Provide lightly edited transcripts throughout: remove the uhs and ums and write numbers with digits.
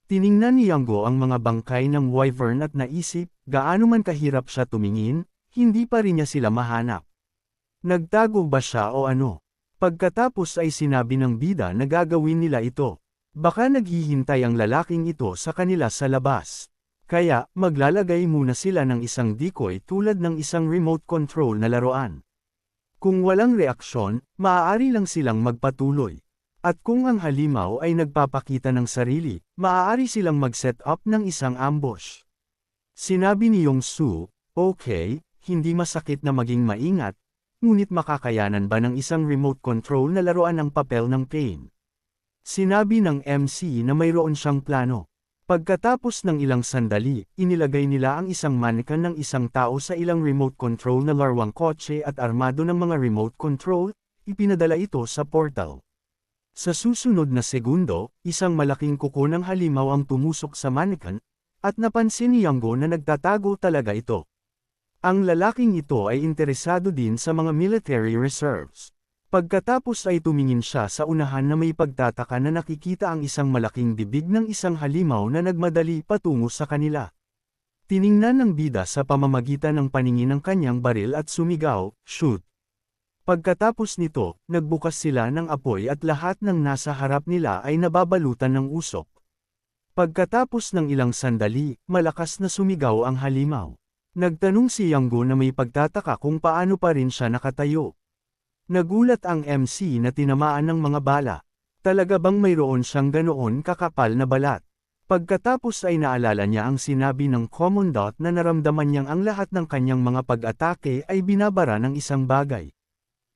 Tiningnan ni Yango ang mga bangkay ng wyvern at naisip, gaano man kahirap siya tumingin, hindi pa rin niya sila mahanap. Nagtago ba siya o ano? Pagkatapos ay sinabi ng bida na gagawin nila ito. Baka naghihintay ang lalaking ito sa kanila sa labas. Kaya, maglalagay muna sila ng isang decoy tulad ng isang remote control na laruan. Kung walang reaksyon, maaari lang silang magpatuloy. At kung ang halimaw ay nagpapakita ng sarili, maaari silang mag-set up ng isang ambush. Sinabi ni Yong-soo, okay, hindi masakit na maging maingat, ngunit makakayanan ba ng isang remote control na laruan ang papel ng pain? Sinabi ng MC na mayroon siyang plano. Pagkatapos ng ilang sandali, inilagay nila ang isang mannequin ng isang tao sa ilang remote control na laruang kotse at armado ng mga remote control, ipinadala ito sa portal. Sa susunod na segundo, isang malaking kuko ng halimaw ang tumusok sa mannequin, at napansin ni Yango na nagtatago talaga ito. Ang lalaking ito ay interesado din sa mga military reserves. Pagkatapos ay tumingin siya sa unahan na may pagtataka na nakikita ang isang malaking bibig ng isang halimaw na nagmadali patungo sa kanila. Tiningnan ng bida sa pamamagitan ng paningin ng kanyang baril at sumigaw, shoot! Pagkatapos nito, nagbukas sila ng apoy at lahat ng nasa harap nila ay nababalutan ng usok. Pagkatapos ng ilang sandali, malakas na sumigaw ang halimaw. Nagtanong si Yango na may pagtataka kung paano pa rin siya nakatayo. Nagulat ang MC na tinamaan ng mga bala. Talaga bang mayroon siyang ganoon kakapal na balat? Pagkatapos ay naalala niya ang sinabi ng Commandant na naramdaman niyang ang lahat ng kanyang mga pag-atake ay binabara ng isang bagay.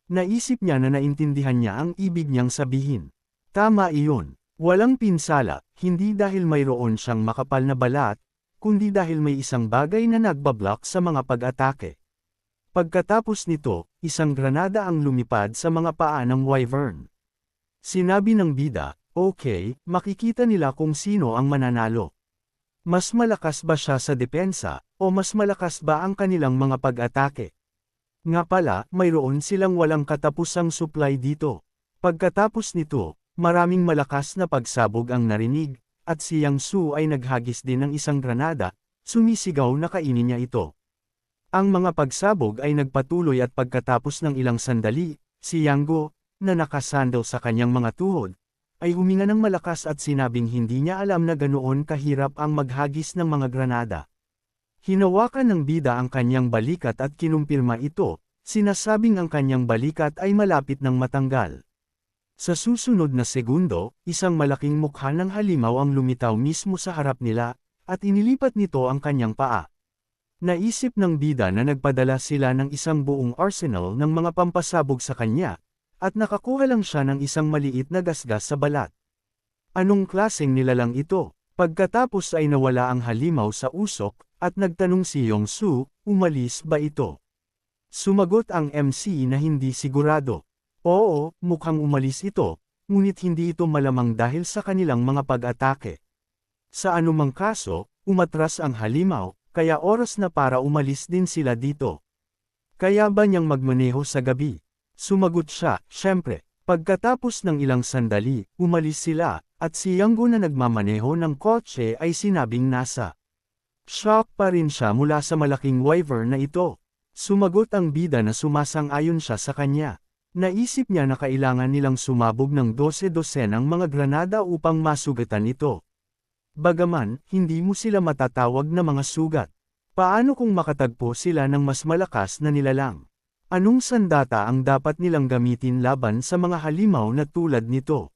Naisip niya na naintindihan niya ang ibig niyang sabihin. Tama iyon. Walang pinsala, hindi dahil mayroon siyang makapal na balat, kundi dahil may isang bagay na nagbablock sa mga pag-atake. Pagkatapos nito, isang granada ang lumipad sa mga paa ng wyvern. Sinabi ng bida, okay, makikita nila kung sino ang mananalo. Mas malakas ba siya sa depensa, o mas malakas ba ang kanilang mga pag-atake? Nga pala, mayroon silang walang katapusang supply dito. Pagkatapos nito, maraming malakas na pagsabog ang narinig, at si Yang-soo ay naghagis din ng isang granada, sumisigaw na kainin niya ito. Ang mga pagsabog ay nagpatuloy at pagkatapos ng ilang sandali, si Yango, na nakasandal sa kanyang mga tuhod, ay huminga ng malakas at sinabing hindi niya alam na ganoon kahirap ang maghagis ng mga granada. Hinawakan ng bida ang kanyang balikat at kinumpirma ito, sinasabing ang kanyang balikat ay malapit ng matanggal. Sa susunod na segundo, isang malaking mukha ng halimaw ang lumitaw mismo sa harap nila, at inilipat nito ang kanyang paa. Naisip ng bida na nagpadala sila ng isang buong arsenal ng mga pampasabog sa kanya, at nakakuha lang siya ng isang maliit na gasgas sa balat. Anong klaseng nilalang ito? Pagkatapos ay nawala ang halimaw sa usok, at nagtanong si Yong-soo, umalis ba ito? Sumagot ang MC na hindi sigurado. Oo, mukhang umalis ito, ngunit hindi ito malamang dahil sa kanilang mga pag-atake. Sa anumang kaso, umatras ang halimaw, kaya oras na para umalis din sila dito. Kaya ba niyang magmaneho sa gabi? Sumagot siya, syempre. Pagkatapos ng ilang sandali, umalis sila, at si Yango na nagmamaneho ng kotse ay sinabing nasa. Shock pa rin siya mula sa malaking wyvern na ito. Sumagot ang bida na sumasang-ayon siya sa kanya. Naisip niya na kailangan nilang sumabog ng 12-dosenang mga granada upang masugatan ito. Bagaman, hindi mo sila matatawag na mga sugat. Paano kung makatagpo sila ng mas malakas na nilalang? Anong sandata ang dapat nilang gamitin laban sa mga halimaw na tulad nito?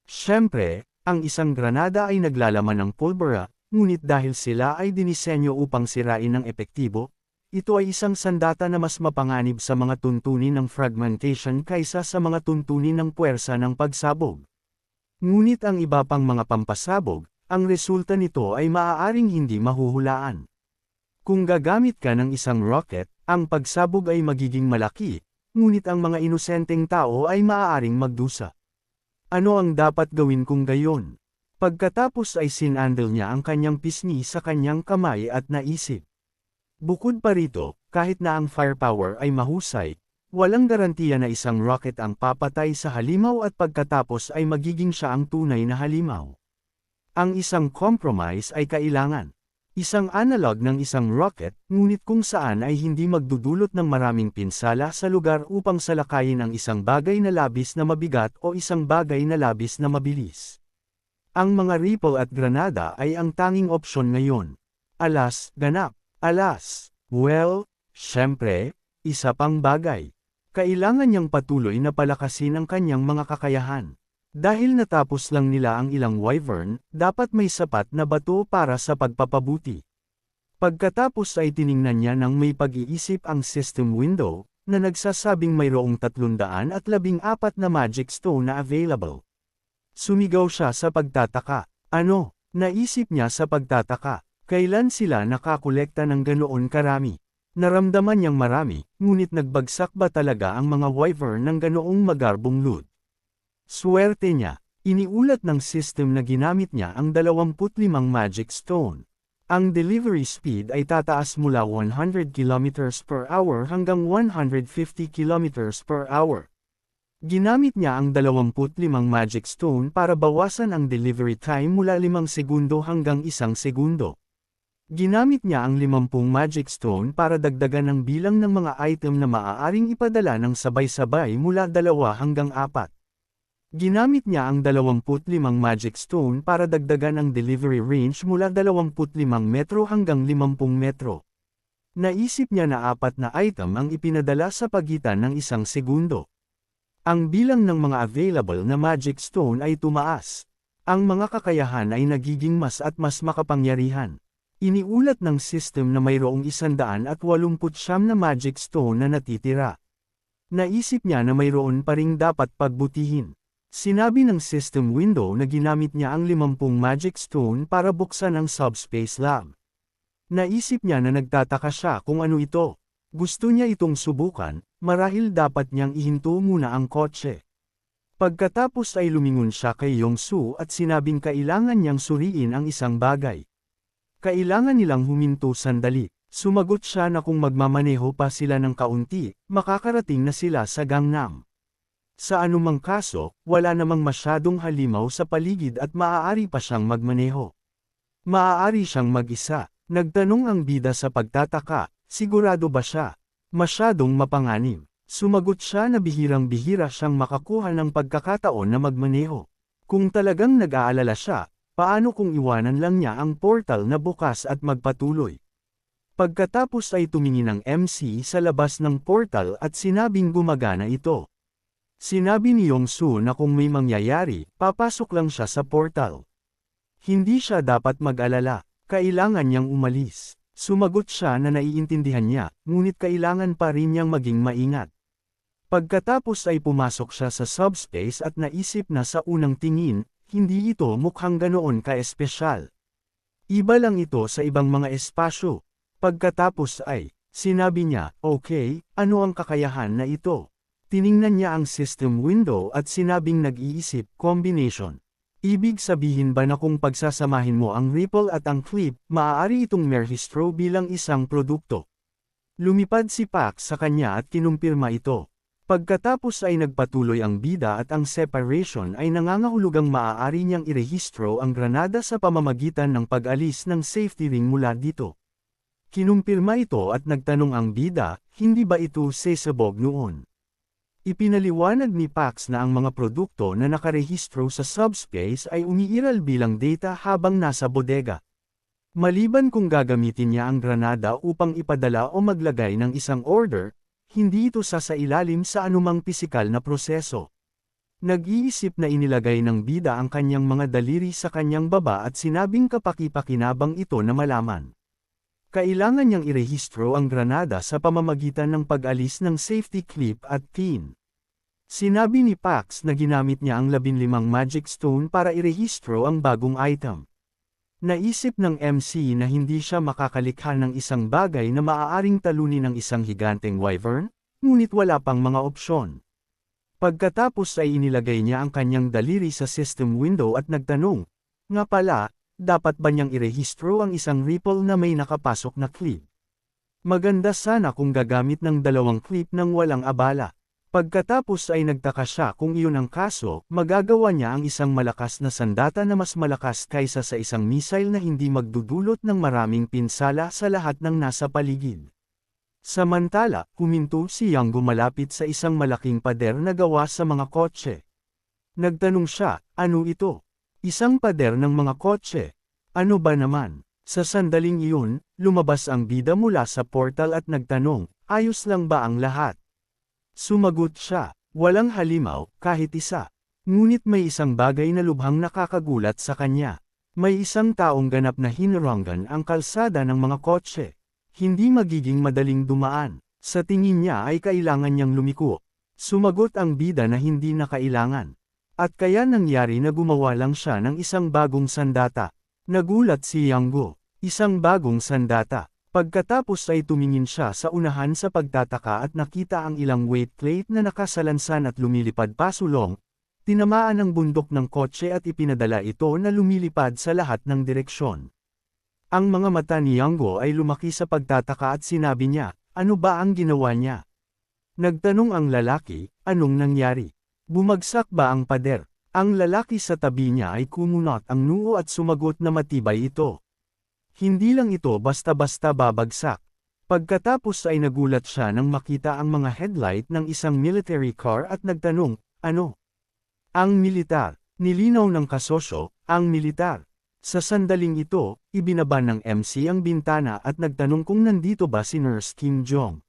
Siyempre, ang isang granada ay naglalaman ng pulbera, ngunit dahil sila ay dinisenyo upang sirain ng epektibo, ito ay isang sandata na mas mapanganib sa mga tuntunin ng fragmentation kaysa sa mga tuntunin ng puwersa ng pagsabog. Ngunit ang iba pang mga pampasabog, ang resulta nito ay maaaring hindi mahuhulaan. Kung gagamit ka ng isang rocket, ang pagsabog ay magiging malaki, ngunit ang mga inosenteng tao ay maaaring magdusa. Ano ang dapat gawin kung gayon? Pagkatapos ay sinandal niya ang kanyang pisngi sa kanyang kamay at naisip. Bukod pa rito, kahit na ang firepower ay mahusay, walang garantiya na isang rocket ang papatay sa halimaw at pagkatapos ay magiging siya ang tunay na halimaw. Ang isang compromise ay kailangan. Isang analog ng isang rocket, ngunit kung saan ay hindi magdudulot ng maraming pinsala sa lugar upang salakayin ang isang bagay na labis na mabigat o isang bagay na labis na mabilis. Ang mga ripple at granada ay ang tanging opsyon ngayon. Alas, ganap. Alas. Well, syempre, isa pang bagay. Kailangan niyang patuloy na palakasin ang kanyang mga kakayahan. Dahil natapos lang nila ang ilang wyvern, dapat may sapat na bato para sa pagpapabuti. Pagkatapos ay tiningnan niya ng may pag-iisip ang system window, na nagsasabing mayroong 314 na magic stone na available. Sumigaw siya sa pagtataka. Ano? Naisip niya sa pagtataka. Kailan sila nakakolekta ng ganoon karami? Naramdaman niyang marami, ngunit nagbagsak ba talaga ang mga wyvern ng ganoong magarbong loot? Swerte niya, iniulat ng system na ginamit niya ang 25 magic stone. Ang delivery speed ay tataas mula 100 km per hour hanggang 150 km per hour. Ginamit niya ang 25 magic stone para bawasan ang delivery time mula 5 segundo hanggang 1 segundo. Ginamit niya ang 50 magic stone para dagdagan ang bilang ng mga item na maaaring ipadala ng sabay-sabay mula 2 hanggang 4. Ginamit niya ang 25 magic stone para dagdagan ang delivery range mula 25 metro hanggang 50 metro. Naisip niya na 4 na item ang ipinadala sa pagitan ng 1 segundo. Ang bilang ng mga available na magic stone ay tumaas. Ang mga kakayahan ay nagiging mas at mas makapangyarihan. Iniulat ng system na mayroong 189 na magic stone na natitira. Naisip niya na mayroon pa ring dapat pagbutihin. Sinabi ng system window na ginamit niya ang 50 magic stone para buksan ang subspace lab. Naisip niya na nagtataka siya kung ano ito. Gusto niya itong subukan, marahil dapat niyang ihinto muna ang kotse. Pagkatapos ay lumingon siya kay Yongsu at sinabing kailangan niyang suriin ang isang bagay. Kailangan nilang huminto sandali. Sumagot siya na kung magmamaneho pa sila ng kaunti, makakarating na sila sa Gangnam. Sa anumang kaso, wala namang masyadong halimaw sa paligid at maaari pa siyang magmaneho. Maaari siyang mag-isa. Nagtanong ang bida sa pagtataka, sigurado ba siya? Masyadong mapanganib. Sumagot siya na bihirang-bihira siyang makakuha ng pagkakataon na magmaneho. Kung talagang nag-aalala siya, paano kung iwanan lang niya ang portal na bukas at magpatuloy? Pagkatapos ay tumingin ang MC sa labas ng portal at sinabing gumagana ito. Sinabi ni Yongsu na kung may mangyayari, papasok lang siya sa portal. Hindi siya dapat mag-alala, kailangan niyang umalis. Sumagot siya na naiintindihan niya, ngunit kailangan pa rin niyang maging maingat. Pagkatapos ay pumasok siya sa subspace at naisip na sa unang tingin, hindi ito mukhang ganoon ka-espesyal. Iba lang ito sa ibang mga espasyo. Pagkatapos ay, sinabi niya, okay, ano ang kakayahan na ito? Tiningnan niya ang system window at sinabing nag-iisip, combination. Ibig sabihin ba na kung pagsasamahin mo ang ripple at ang clip, maaari itong merhistro bilang isang produkto? Lumipad si Pax sa kanya at kinumpirma ito. Pagkatapos ay nagpatuloy ang bida at ang separation ay nangangahulugang maaari niyang irehistro ang granada sa pamamagitan ng pag-alis ng safety ring mula dito. Kinumpirma ito at nagtanong ang bida, hindi ba ito sesabog noon? Ipinaliwanag ni Pax na ang mga produkto na nakarehistro sa subspace ay umiiral bilang data habang nasa bodega. Maliban kung gagamitin niya ang granada upang ipadala o maglagay ng isang order, hindi ito sasailalim sa anumang pisikal na proseso. Nag-iisip na inilagay ng bida ang kanyang mga daliri sa kanyang baba at sinabing kapaki-pakinabang ito na malaman. Kailangan niyang irehistro ang granada sa pamamagitan ng pag-alis ng safety clip at pin. Sinabi ni Pax na ginamit niya ang 15 magic stone para irehistro ang bagong item. Naisip ng MC na hindi siya makakalikha ng isang bagay na maaaring talunin ng isang higanteng wyvern, ngunit wala pang mga opsyon. Pagkatapos ay inilagay niya ang kanyang daliri sa system window at nagtanong, nga pala, dapat ba niyang irehistro ang isang ripple na may nakapasok na clip? Maganda sana kung gagamit ng 2 clip nang walang abala. Pagkatapos ay nagtaka siya kung iyon ang kaso, magagawa niya ang isang malakas na sandata na mas malakas kaysa sa isang missile na hindi magdudulot ng maraming pinsala sa lahat ng nasa paligid. Samantala, huminto si Yang malapit sa isang malaking pader na gawa sa mga kotse. Nagtanong siya, ano ito? Isang pader ng mga kotse. Ano ba naman? Sa sandaling iyon, lumabas ang bida mula sa portal at nagtanong, ayos lang ba ang lahat? Sumagot siya, walang halimaw, kahit isa. Ngunit may isang bagay na lubhang nakakagulat sa kanya. May isang taong ganap na hinaranggan ang kalsada ng mga kotse. Hindi magiging madaling dumaan. Sa tingin niya ay kailangan niyang lumiko. Sumagot ang bida na hindi na kailangan. At kaya nangyari na gumawa lang siya ng isang bagong sandata. Nagulat si Yanggo. Isang bagong sandata. Pagkatapos ay tumingin siya sa unahan sa pagtataka at nakita ang ilang weight plate na nakasalansan at lumilipad pasulong. Tinamaan ang bundok ng kotse at ipinadala ito na lumilipad sa lahat ng direksyon. Ang mga mata ni Yanggo ay lumaki sa pagtataka at sinabi niya, ano ba ang ginawa niya? Nagtanong ang lalaki, anong nangyari? Bumagsak ba ang pader? Ang lalaki sa tabi niya ay kumunot ang noo at sumagot na matibay ito. Hindi lang ito basta-basta babagsak. Pagkatapos ay nagulat siya nang makita ang mga headlight ng isang military car at nagtanong, ano? Ang militar. Nilinaw ng kasosyo, ang militar. Sa sandaling ito, ibinaba ng MC ang bintana at nagtanong kung nandito ba si Nurse Kim Jong.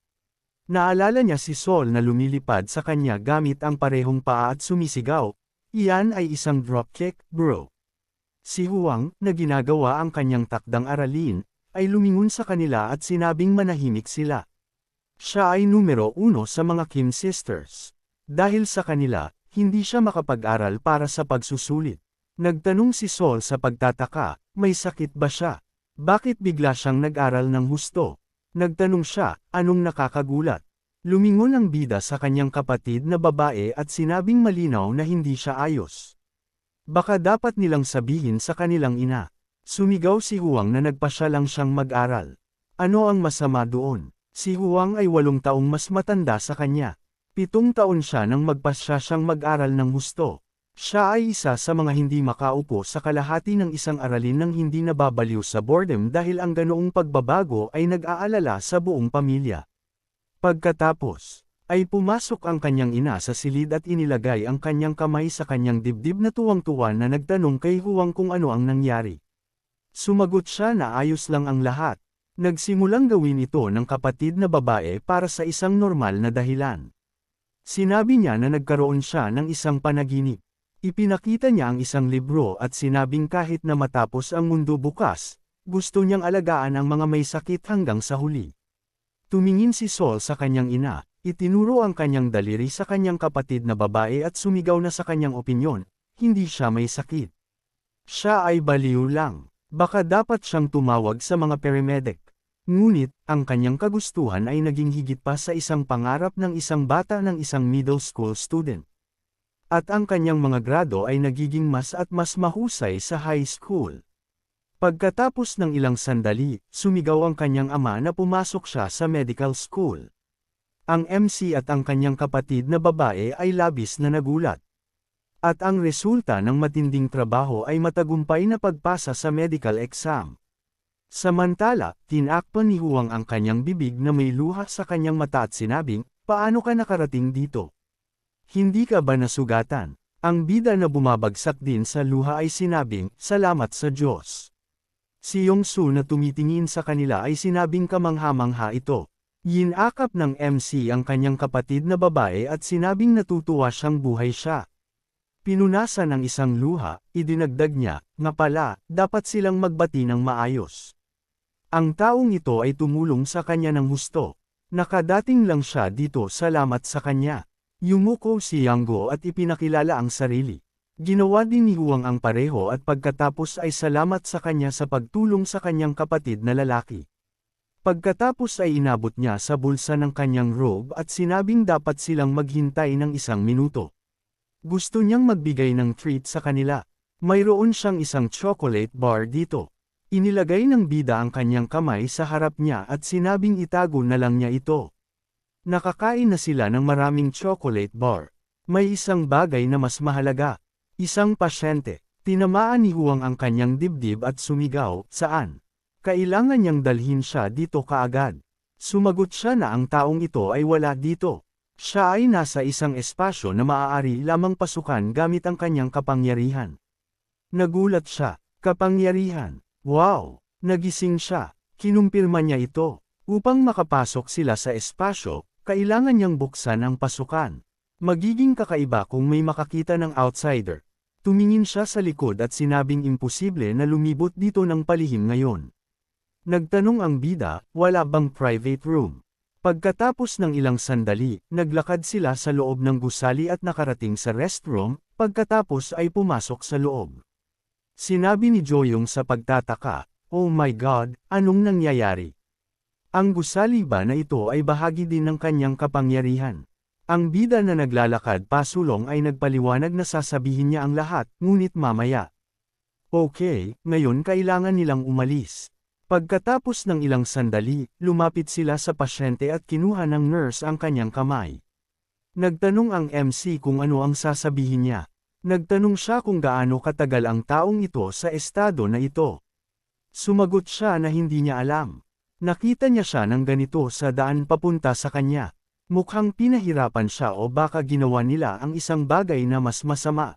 Naalala niya si Sol na lumilipad sa kanya gamit ang parehong paa at sumisigaw, iyan ay isang dropkick, bro. Si Huang, na ginagawa ang kanyang takdang aralin, ay lumingon sa kanila at sinabing manahimik sila. Siya ay numero 1 sa mga Kim sisters. Dahil sa kanila, hindi siya makapag-aral para sa pagsusulit. Nagtanong si Sol sa pagtataka, may sakit ba siya? Bakit bigla siyang nag-aral ng husto? Nagtanong siya, anong nakakagulat? Lumingon ang bida sa kanyang kapatid na babae at sinabing malinaw na hindi siya ayos. Baka dapat nilang sabihin sa kanilang ina. Sumigaw si Huang na nagpasya lang siyang mag-aral. Ano ang masama doon? Si Huang ay 8 taong mas matanda sa kanya. 7 taon siya nang magpasya siyang mag-aral ng husto. Siya ay isa sa mga hindi makaupo sa kalahati ng isang aralin nang hindi nababaliw sa boredom dahil ang ganoong pagbabago ay nag-aalala sa buong pamilya. Pagkatapos, ay pumasok ang kanyang ina sa silid at inilagay ang kanyang kamay sa kanyang dibdib na tuwang-tuwa na nagtanong kay Huang kung ano ang nangyari. Sumagot siya na ayos lang ang lahat. Nagsimulang gawin ito ng kapatid na babae para sa isang normal na dahilan. Sinabi niya na nagkaroon siya ng isang panaginip. Ipinakita niya ang isang libro at sinabing kahit na matapos ang mundo bukas, gusto niyang alagaan ang mga may sakit hanggang sa huli. Tumingin si Sol sa kanyang ina, itinuro ang kanyang daliri sa kanyang kapatid na babae at sumigaw na sa kanyang opinyon, hindi siya may sakit. Siya ay baliw lang, baka dapat siyang tumawag sa mga paramedic. Ngunit, ang kanyang kagustuhan ay naging higit pa sa isang pangarap ng isang bata ng isang middle school student. At ang kanyang mga grado ay nagiging mas at mas mahusay sa high school. Pagkatapos ng ilang sandali, sumigaw ang kanyang ama na pumasok siya sa medical school. Ang MC at ang kanyang kapatid na babae ay labis na nagulat. At ang resulta ng matinding trabaho ay matagumpay na pagpasa sa medical exam. Samantala, tinakpan ni Huang ang kanyang bibig na may luha sa kanyang mata at sinabing, paano ka nakarating dito? Hindi ka ba nasugatan? Ang bida na bumabagsak din sa luha ay sinabing, salamat sa Diyos. Si Yongsu na tumitingin sa kanila ay sinabing kamangha-mangha ito. Yinakap ng MC ang kanyang kapatid na babae at sinabing natutuwa siyang buhay siya. Pinunasan ang isang luha, idinagdag niya, nga pala, dapat silang magbati ng maayos. Ang taong ito ay tumulong sa kanya ng husto. Nakadating lang siya dito salamat sa kanya. Yumuko si Yanggo at ipinakilala ang sarili. Ginawa din ni Huang ang pareho at pagkatapos ay salamat sa kanya sa pagtulong sa kanyang kapatid na lalaki. Pagkatapos ay inabot niya sa bulsa ng kanyang robe at sinabing dapat silang maghintay ng 1 minuto. Gusto niyang magbigay ng treat sa kanila. Mayroon siyang isang chocolate bar dito. Inilagay ng bida ang kanyang kamay sa harap niya at sinabing itago na lang niya ito. Nakakain na sila ng maraming chocolate bar. May isang bagay na mas mahalaga. Isang pasyente. Tinamaan ni Huang ang kanyang dibdib at sumigaw, saan? Kailangan niyang dalhin siya dito kaagad. Sumagot siya na ang taong ito ay wala dito. Siya ay nasa isang espasyo na maaari lamang pasukan gamit ang kanyang kapangyarihan. Nagulat siya. Kapangyarihan. Wow! Nagising siya. Kinumpirma niya ito. Upang makapasok sila sa espasyo, kailangan niyang buksan ang pasukan. Magiging kakaiba kung may makakita ng outsider. Tumingin siya sa likod at sinabing imposible na lumibot dito ng palihim ngayon. Nagtanong ang bida, wala bang private room? Pagkatapos ng ilang sandali, naglakad sila sa loob ng gusali at nakarating sa restroom, pagkatapos ay pumasok sa loob. Sinabi ni Joyong sa pagtataka, oh my God, anong nangyayari? Ang gusali ba na ito ay bahagi din ng kanyang kapangyarihan? Ang bida na naglalakad pasulong ay nagpaliwanag na sasabihin niya ang lahat, ngunit mamaya. Okay, ngayon kailangan nilang umalis. Pagkatapos ng ilang sandali, lumapit sila sa pasyente at kinuha ng nurse ang kanyang kamay. Nagtanong ang MC kung ano ang sasabihin niya. Nagtanong siya kung gaano katagal ang taong ito sa estado na ito. Sumagot siya na hindi niya alam. Nakita niya siya ng ganito sa daan papunta sa kanya. Mukhang pinahirapan siya o baka ginawa nila ang isang bagay na mas masama.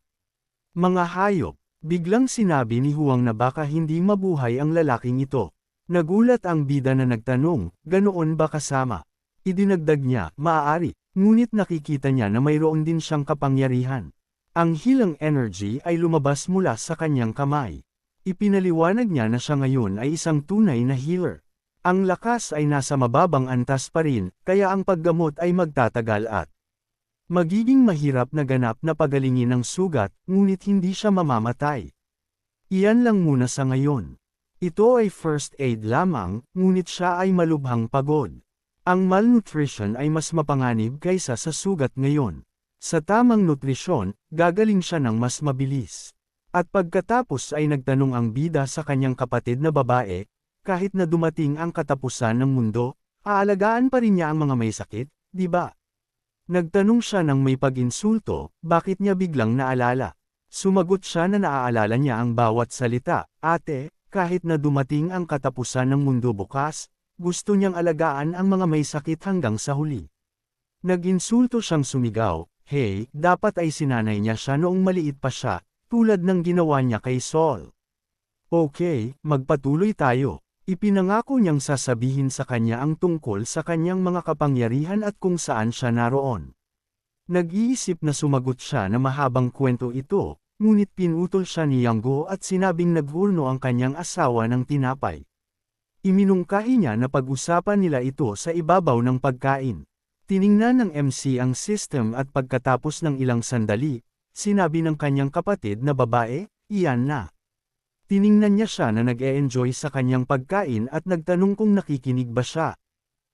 Mga hayop, biglang sinabi ni Huang na baka hindi mabuhay ang lalaking ito. Nagulat ang bida na nagtanong, ganoon ba kasama? Idinagdag niya, maaari, ngunit nakikita niya na mayroon din siyang kapangyarihan. Ang healing energy ay lumabas mula sa kanyang kamay. Ipinaliwanag niya na siya ngayon ay isang tunay na healer. Ang lakas ay nasa mababang antas pa rin, kaya ang paggamot ay magtatagal at magiging mahirap na ganap na pagalingin ang sugat, ngunit hindi siya mamamatay. Iyan lang muna sa ngayon. Ito ay first aid lamang, ngunit siya ay malubhang pagod. Ang malnutrition ay mas mapanganib kaysa sa sugat ngayon. Sa tamang nutrisyon, gagaling siya ng mas mabilis. At pagkatapos ay nagtanong ang bida sa kanyang kapatid na babae, kahit na dumating ang katapusan ng mundo, aalagaan pa rin niya ang mga may sakit, di ba? Nagtanong siya ng may pag-insulto, bakit niya biglang naalala? Sumagot siya na naaalala niya ang bawat salita, ate, kahit na dumating ang katapusan ng mundo bukas, gusto niyang alagaan ang mga may sakit hanggang sa huli. Nag-insulto siyang sumigaw, hey, dapat ay sinanay niya siya noong maliit pa siya, tulad ng ginawa niya kay Saul. Okay, magpatuloy tayo. Ipinangako niyang sasabihin sa kanya ang tungkol sa kanyang mga kapangyarihan at kung saan siya naroon. Nag-iisip na sumagot siya na mahabang kwento ito, ngunit pinutol siya ni Yanggo at sinabing naghurno ang kanyang asawa ng tinapay. Iminungkahi niya na pag-usapan nila ito sa ibabaw ng pagkain. Tiningnan ng MC ang system at pagkatapos ng ilang sandali, sinabi ng kanyang kapatid na babae, iyan na. Tiningnan niya siya na nag-e-enjoy sa kanyang pagkain at nagtanong kung nakikinig ba siya.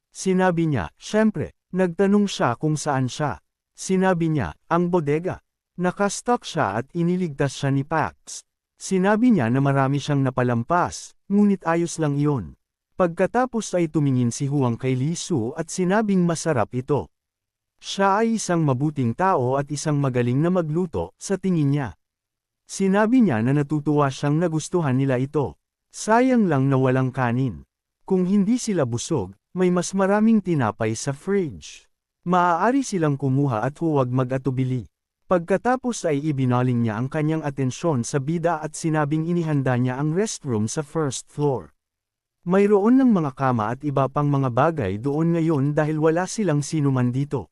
Sinabi niya, syempre, nagtanong siya kung saan siya. Sinabi niya, ang bodega. Nakastock siya at iniligtas siya ni Pax. Sinabi niya na marami siyang napalampas, ngunit ayos lang iyon. Pagkatapos ay tumingin si Huang kay Li Su at sinabing masarap ito. Siya ay isang mabuting tao at isang magaling na magluto, sa tingin niya. Sinabi niya na natutuwa siyang nagustuhan nila ito. Sayang lang na walang kanin. Kung hindi sila busog, may mas maraming tinapay sa fridge. Maaari silang kumuha at huwag mag-atubili. Pagkatapos ay ibinaling niya ang kanyang atensyon sa bida at sinabing inihanda niya ang restroom sa first floor. Mayroon ng mga kama at iba pang mga bagay doon ngayon dahil wala silang sinuman dito.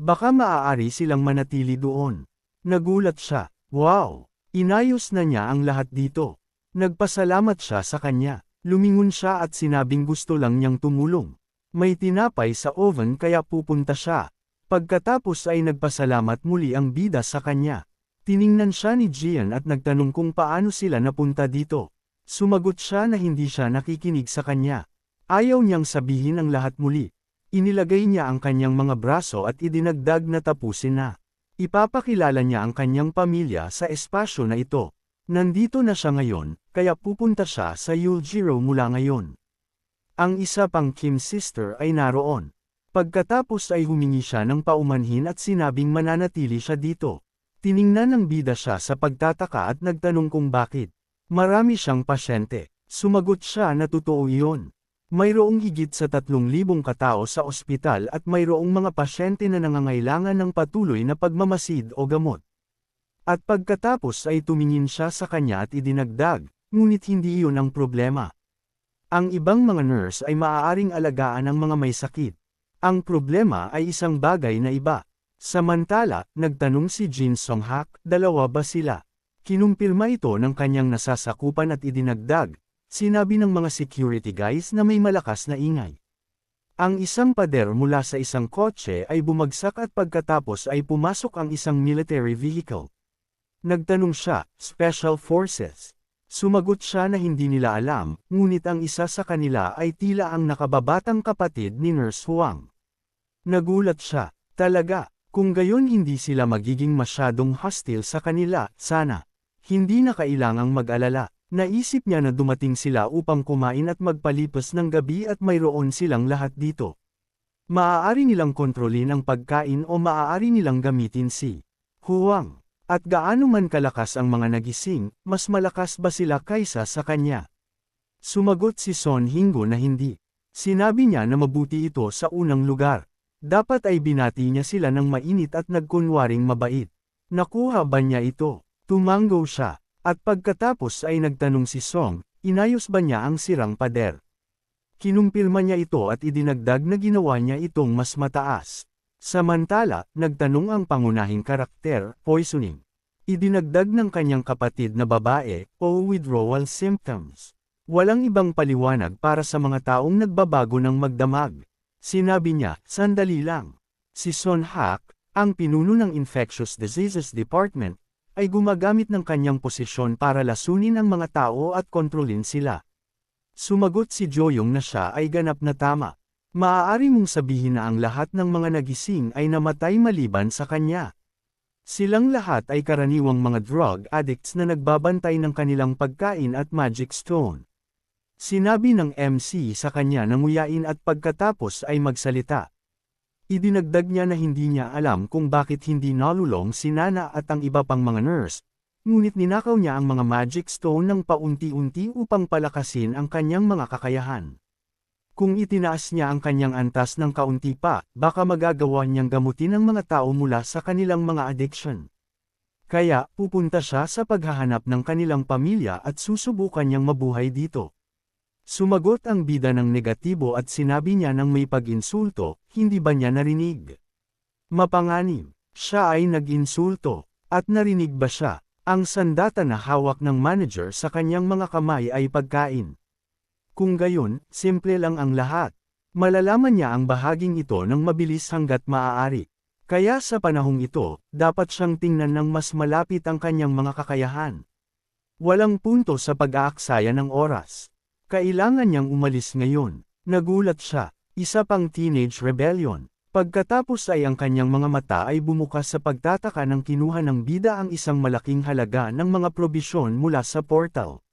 Baka maaari silang manatili doon. Nagulat siya, wow! Inayos na niya ang lahat dito. Nagpasalamat siya sa kanya. Lumingon siya at sinabing gusto lang niyang tumulong. May tinapay sa oven kaya pupunta siya. Pagkatapos ay nagpasalamat muli ang bida sa kanya. Tiningnan siya ni Jian at nagtanong kung paano sila napunta dito. Sumagot siya na hindi siya nakikinig sa kanya. Ayaw niyang sabihin ang lahat muli. Inilagay niya ang kanyang mga braso at idinagdag na tapusin na. Ipapakilala niya ang kanyang pamilya sa espasyo na ito. Nandito na siya ngayon, kaya pupunta siya sa Yuljiro mula ngayon. Ang isa pang Kim sister ay naroon. Pagkatapos ay humingi siya ng paumanhin at sinabing mananatili siya dito. Tiningnan ng bida siya sa pagtataka at nagtanong kung bakit. Marami siyang pasyente. Sumagot siya na totoo iyon. Mayroong higit sa 3,000 katao sa ospital at mayroong mga pasyente na nangangailangan ng patuloy na pagmamasid o gamot. At pagkatapos ay tumingin siya sa kanya at idinagdag, ngunit hindi iyon ang problema. Ang ibang mga nurse ay maaaring alagaan ang mga may sakit. Ang problema ay isang bagay na iba. Samantala, nagtanong si Jin Song-hak, dalawa ba sila? Kinumpirma ito ng kanyang nasasakupan at idinagdag. Sinabi ng mga security guys na may malakas na ingay. Ang isang pader mula sa isang kotse ay bumagsak at pagkatapos ay pumasok ang isang military vehicle. Nagtanong siya, Special Forces. Sumagot siya na hindi nila alam, ngunit ang isa sa kanila ay tila ang nakababatang kapatid ni Nurse Huang. Nagulat siya, talaga, kung gayon hindi sila magiging masyadong hostile sa kanila, sana. Hindi na kailangang mag-alala. Naisip niya na dumating sila upang kumain at magpalipas ng gabi at mayroon silang lahat dito. Maaari nilang kontrolin ang pagkain o maaari nilang gamitin si Huang. At gaano man kalakas ang mga nagising, mas malakas ba sila kaysa sa kanya? Sumagot si Son Hingo na hindi. Sinabi niya na mabuti ito sa unang lugar. Dapat ay binati niya sila ng mainit at nagkunwaring mabait. Nakuha ba niya ito? Tumango siya. At pagkatapos ay nagtanong si Song, inayos ba niya ang sirang pader? Kinumpirma niya ito at idinagdag na ginawa niya itong mas mataas. Samantala, nagtanong ang pangunahing karakter, poisoning. Idinagdag ng kanyang kapatid na babae, o withdrawal symptoms. Walang ibang paliwanag para sa mga taong nagbabago ng magdamag. Sinabi niya, sandali lang. Si Son Hak, ang pinuno ng Infectious Diseases Department, ay gumagamit ng kanyang posisyon para lasunin ang mga tao at kontrolin sila. Sumagot si Joyong na siya ay ganap na tama. Maaari mong sabihin na ang lahat ng mga nagising ay namatay maliban sa kanya. Silang lahat ay karaniwang mga drug addicts na nagbabantay ng kanilang pagkain at magic stone. Sinabi ng MC sa kanya na nguyain at pagkatapos ay magsalita. Idinagdag niya na hindi niya alam kung bakit hindi nalulong si Nana at ang iba pang mga nurse, ngunit ninakaw niya ang mga magic stone ng paunti-unti upang palakasin ang kanyang mga kakayahan. Kung itinaas niya ang kanyang antas ng kaunti pa, baka magagawa niyang gamutin ang mga tao mula sa kanilang mga addiction. Kaya, pupunta siya sa paghahanap ng kanilang pamilya at susubukan niyang mabuhay dito. Sumagot ang bida ng negatibo at sinabi niya ng may pag-insulto, hindi ba niya narinig? Mapanganib, siya ay nag-insulto, at narinig ba siya? Ang sandata na hawak ng manager sa kanyang mga kamay ay pagkain. Kung gayon, simple lang ang lahat. Malalaman niya ang bahaging ito ng mabilis hanggat maaari. Kaya sa panahong ito, dapat siyang tingnan ng mas malapit ang kanyang mga kakayahan. Walang punto sa pag-aaksaya ng oras. Kailangan niyang umalis ngayon. Nagulat siya, isa pang teenage rebellion. Pagkatapos ay ang kanyang mga mata ay bumukas sa pagtataka ng kinuha ng bida ang isang malaking halaga ng mga probisyon mula sa portal.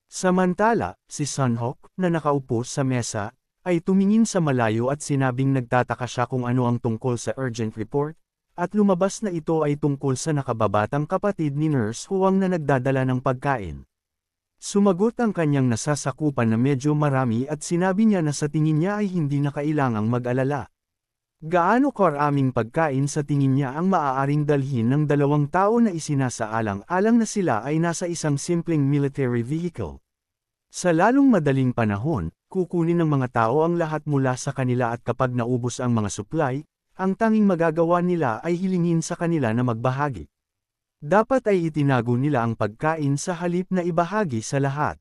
Samantala, si Sunhawk, na nakaupo sa mesa, ay tumingin sa malayo at sinabing nagtataka siya kung ano ang tungkol sa urgent report, at lumabas na ito ay tungkol sa nakababatang kapatid ni Nurse Huang na nagdadala ng pagkain. Sumagot ang kanyang nasasakupan na medyo marami at sinabi niya na sa tingin niya ay hindi na kailangang mag-alala. Gaano karaming pagkain sa tingin niya ang maaaring dalhin ng 2 tao na isinasaalang-alang na sila ay nasa isang simpleng military vehicle. Sa lalong madaling panahon, kukunin ng mga tao ang lahat mula sa kanila at kapag naubos ang mga supply, ang tanging magagawa nila ay hilingin sa kanila na magbahagi. Dapat ay itinago nila ang pagkain sa halip na ibahagi sa lahat.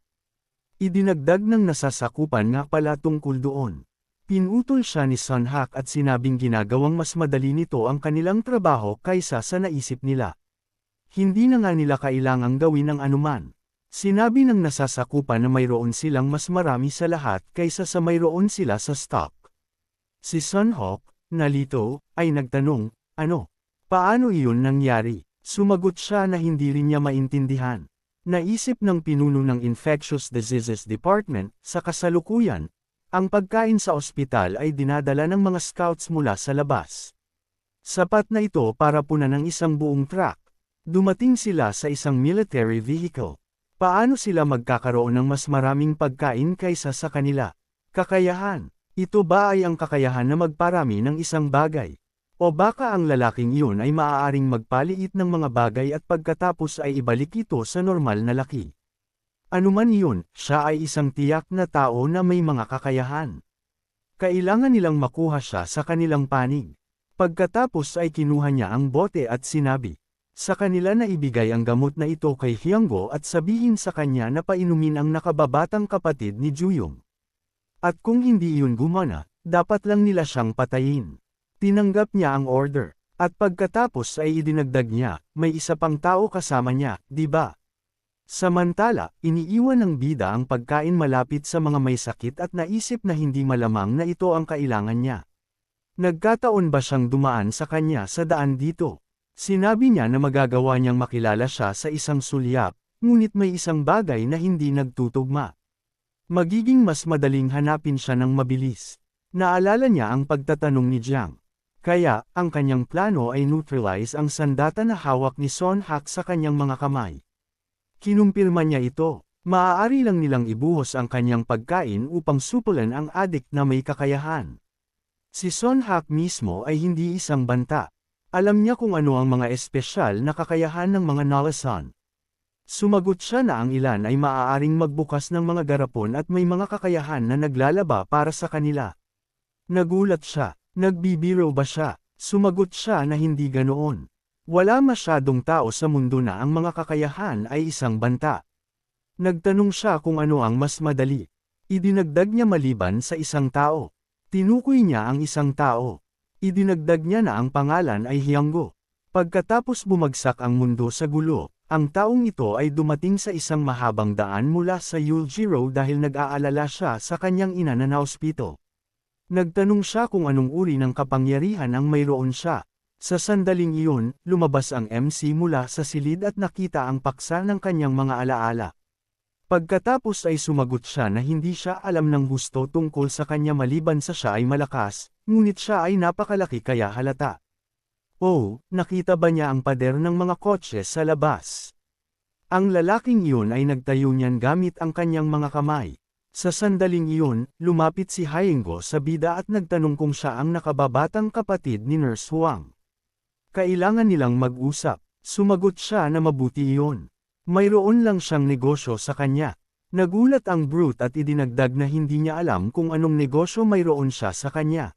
Idinagdag ng nasasakupan nga pala tungkol doon. Pinutol siya ni Sunhak at sinabing ginagawang mas madali nito ang kanilang trabaho kaysa sa naisip nila. Hindi na nga nila kailangang gawin ang anuman. Sinabi ng nasasakupan na mayroon silang mas marami sa lahat kaysa sa mayroon sila sa stock. Si Sunhawk, nalito, ay nagtanong, ano? Paano iyon nangyari? Sumagot siya na hindi rin niya maintindihan. Naisip ng pinuno ng Infectious Diseases Department, sa kasalukuyan, Ang pagkain sa ospital ay dinadala ng mga scouts mula sa labas. Sapat na ito para punan ng isang buong truck. Dumating sila sa isang military vehicle. Paano sila magkakaroon ng mas maraming pagkain kaysa sa kanila? Kakayahan. Ito ba ay ang kakayahan na magparami ng isang bagay? O baka ang lalaking iyon ay maaaring magpaliit ng mga bagay at pagkatapos ay ibalik ito sa normal na laki? Anuman iyon, siya ay isang tiyak na tao na may mga kakayahan. Kailangan nilang makuha siya sa kanilang panig. Pagkatapos ay kinuha niya ang bote at sinabi, sa kanila na ibigay ang gamot na ito kay Hyanggo at sabihin sa kanya na painumin ang nakababatang kapatid ni Juyong. At kung hindi iyon gumana, dapat lang nila siyang patayin. Tinanggap niya ang order, at pagkatapos ay idinagdag niya, may isa pang tao kasama niya, di ba? Samantala, iniiwan ng bida ang pagkain malapit sa mga may sakit at naisip na hindi malamang na ito ang kailangan niya. Nagkataon ba siyang dumaan sa kanya sa daan dito? Sinabi niya na magagawa niyang makilala siya sa isang sulyap, ngunit may isang bagay na hindi nagtutugma. Magiging mas madaling hanapin siya ng mabilis. Naalala niya ang pagtatanong ni Jiang. Kaya, ang kanyang plano ay neutralize ang sandata na hawak ni Son Hak sa kanyang mga kamay. Kinumpirma niya ito. Maaari lang nilang ibuhos ang kanyang pagkain upang supulan ang adik na may kakayahan. Si Son Hak mismo ay hindi isang banta. Alam niya kung ano ang mga espesyal na kakayahan ng mga Nalasan. Sumagot siya na ang ilan ay maaaring magbukas ng mga garapon at may mga kakayahan na naglalaba para sa kanila. Nagulat siya. Nagbibiro ba siya? Sumagot siya na hindi ganoon. Wala masyadong tao sa mundo na ang mga kakayahan ay isang banta. Nagtanong siya kung ano ang mas madali. Idinagdag niya maliban sa isang tao. Tinukoy niya ang isang tao. Idinagdag niya na ang pangalan ay Hyanggo. Pagkatapos bumagsak ang mundo sa gulo, ang taong ito ay dumating sa isang mahabang daan mula sa Yuljiro dahil nag-aalala siya sa kanyang ina na naospito. Nagtanong siya kung anong uri ng kapangyarihan ang mayroon siya. Sa sandaling iyon, lumabas ang MC mula sa silid at nakita ang paksa ng kanyang mga alaala. Pagkatapos ay sumagot siya na hindi siya alam ng husto tungkol sa kanya maliban sa siya ay malakas, ngunit siya ay napakalaki kaya halata. Oh, nakita ba niya ang pader ng mga kotse sa labas? Ang lalaking iyon ay nagtayo niyan gamit ang kanyang mga kamay. Sa sandaling iyon, lumapit si Hyanggo sa bida at nagtanong kung siya ang nakababatang kapatid ni Nurse Huang. Kailangan nilang mag-usap. Sumagot siya na mabuti iyon. Mayroon lang siyang negosyo sa kanya. Nagulat ang brute at idinagdag na hindi niya alam kung anong negosyo mayroon siya sa kanya.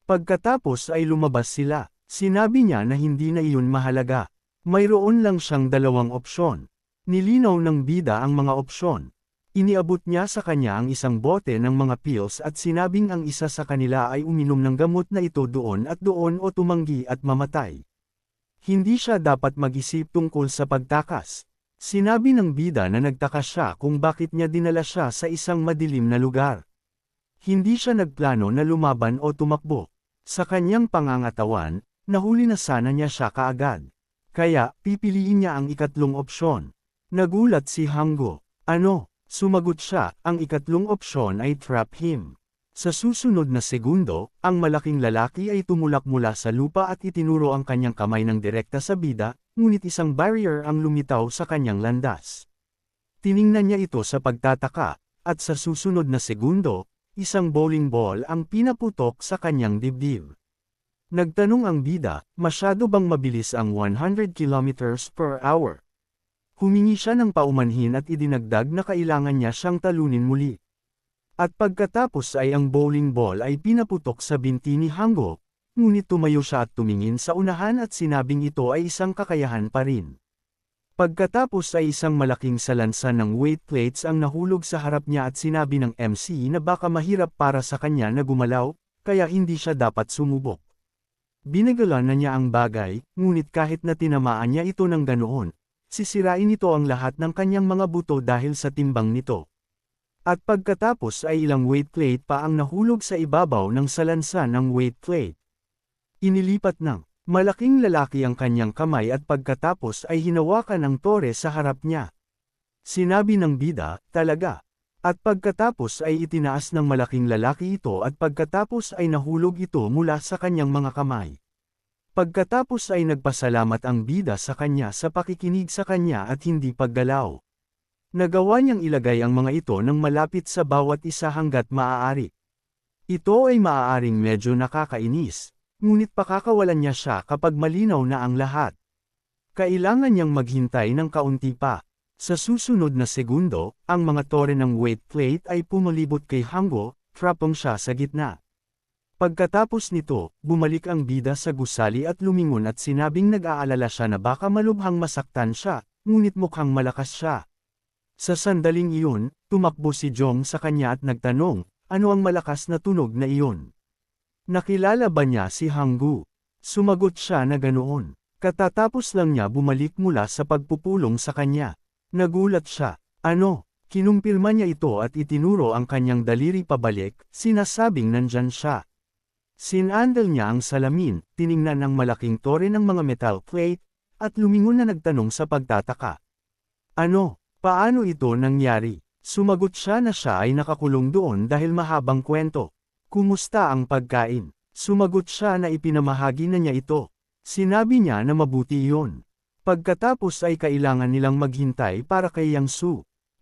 Pagkatapos ay lumabas sila. Sinabi niya na hindi na iyon mahalaga. Mayroon lang siyang dalawang opsyon. Nilinaw ng bida ang mga opsyon. Iniabot niya sa kanya ang isang bote ng mga pills at sinabing ang isa sa kanila ay uminom ng gamot na ito doon o tumanggi at mamatay. Hindi siya dapat mag-isip tungkol sa pagtakas. Sinabi ng bida na nagtaka siya kung bakit niya dinala siya sa isang madilim na lugar. Hindi siya nagplano na lumaban o tumakbo. Sa kanyang pangangatawan, nahuli na sana niya siya kaagad. Kaya, pipiliin niya ang ikatlong opsyon. Nagulat si Hyanggo. Ano? Sumagot siya, ang ikatlong opsyon ay trap him. Sa susunod na segundo, ang malaking lalaki ay tumulak mula sa lupa at itinuro ang kanyang kamay ng direkta sa bida, ngunit isang barrier ang lumitaw sa kanyang landas. Tiningnan niya ito sa pagtataka, at sa susunod na segundo, isang bowling ball ang pinaputok sa kanyang dibdib. Nagtanong ang bida, masyado bang mabilis ang 100 kilometers per hour? Humingi siya ng paumanhin at idinagdag na kailangan niya siyang talunin muli. At pagkatapos ay ang bowling ball ay pinaputok sa binti ni Hyanggo, ngunit tumayo siya at tumingin sa unahan at sinabing ito ay isang kakayahan pa rin. Pagkatapos ay isang malaking salansan ng weight plates ang nahulog sa harap niya at sinabi ng MC na baka mahirap para sa kanya na gumalaw, kaya hindi siya dapat sumubok. Binagalan na niya ang bagay, ngunit kahit na tinamaan niya ito ng ganoon, sisirain ito ang lahat ng kanyang mga buto dahil sa timbang nito. At pagkatapos ay ilang weight plate pa ang nahulog sa ibabaw ng salansan ng weight plate. Inilipat ng malaking lalaki ang kanyang kamay at pagkatapos ay hinawakan ang tore sa harap niya. Sinabi ng bida, talaga. At pagkatapos ay itinaas ng malaking lalaki ito at pagkatapos ay nahulog ito mula sa kanyang mga kamay. Pagkatapos ay nagpasalamat ang bida sa kanya sa pakikinig sa kanya at hindi paggalaw. Nagawa niyang ilagay ang mga ito ng malapit sa bawat isa hanggat maaari. Ito ay maaaring medyo nakakainis, ngunit pakakawalan niya siya kapag malinaw na ang lahat. Kailangan niyang maghintay ng kaunti pa. Sa susunod na segundo, ang mga tore ng weight plate ay pumalibot kay Hango, trapong siya sa gitna. Pagkatapos nito, bumalik ang bida sa gusali at lumingon at sinabing nag-aalala siya na baka malubhang masaktan siya, ngunit mukhang malakas siya. Sa sandaling iyon, tumakbo si Jong sa kanya at nagtanong, ano ang malakas na tunog na iyon? Nakilala ba niya si Hanggu? Sumagot siya na ganoon. Katatapos lang niya bumalik mula sa pagpupulong sa kanya. Nagulat siya. Ano? Kinumpirma niya ito at itinuro ang kanyang daliri pabalik, sinasabing nandyan siya. Sinandal niya ang salamin, tiningnan ang malaking tore ng mga metal plate, at lumingon na nagtanong sa pagtataka. Ano? Paano ito nangyari? Sumagot siya na siya ay nakakulong doon dahil mahabang kwento. Kumusta ang pagkain? Sumagot siya na ipinamahagi na niya ito. Sinabi niya na mabuti iyon. Pagkatapos ay kailangan nilang maghintay para kay Yang Su.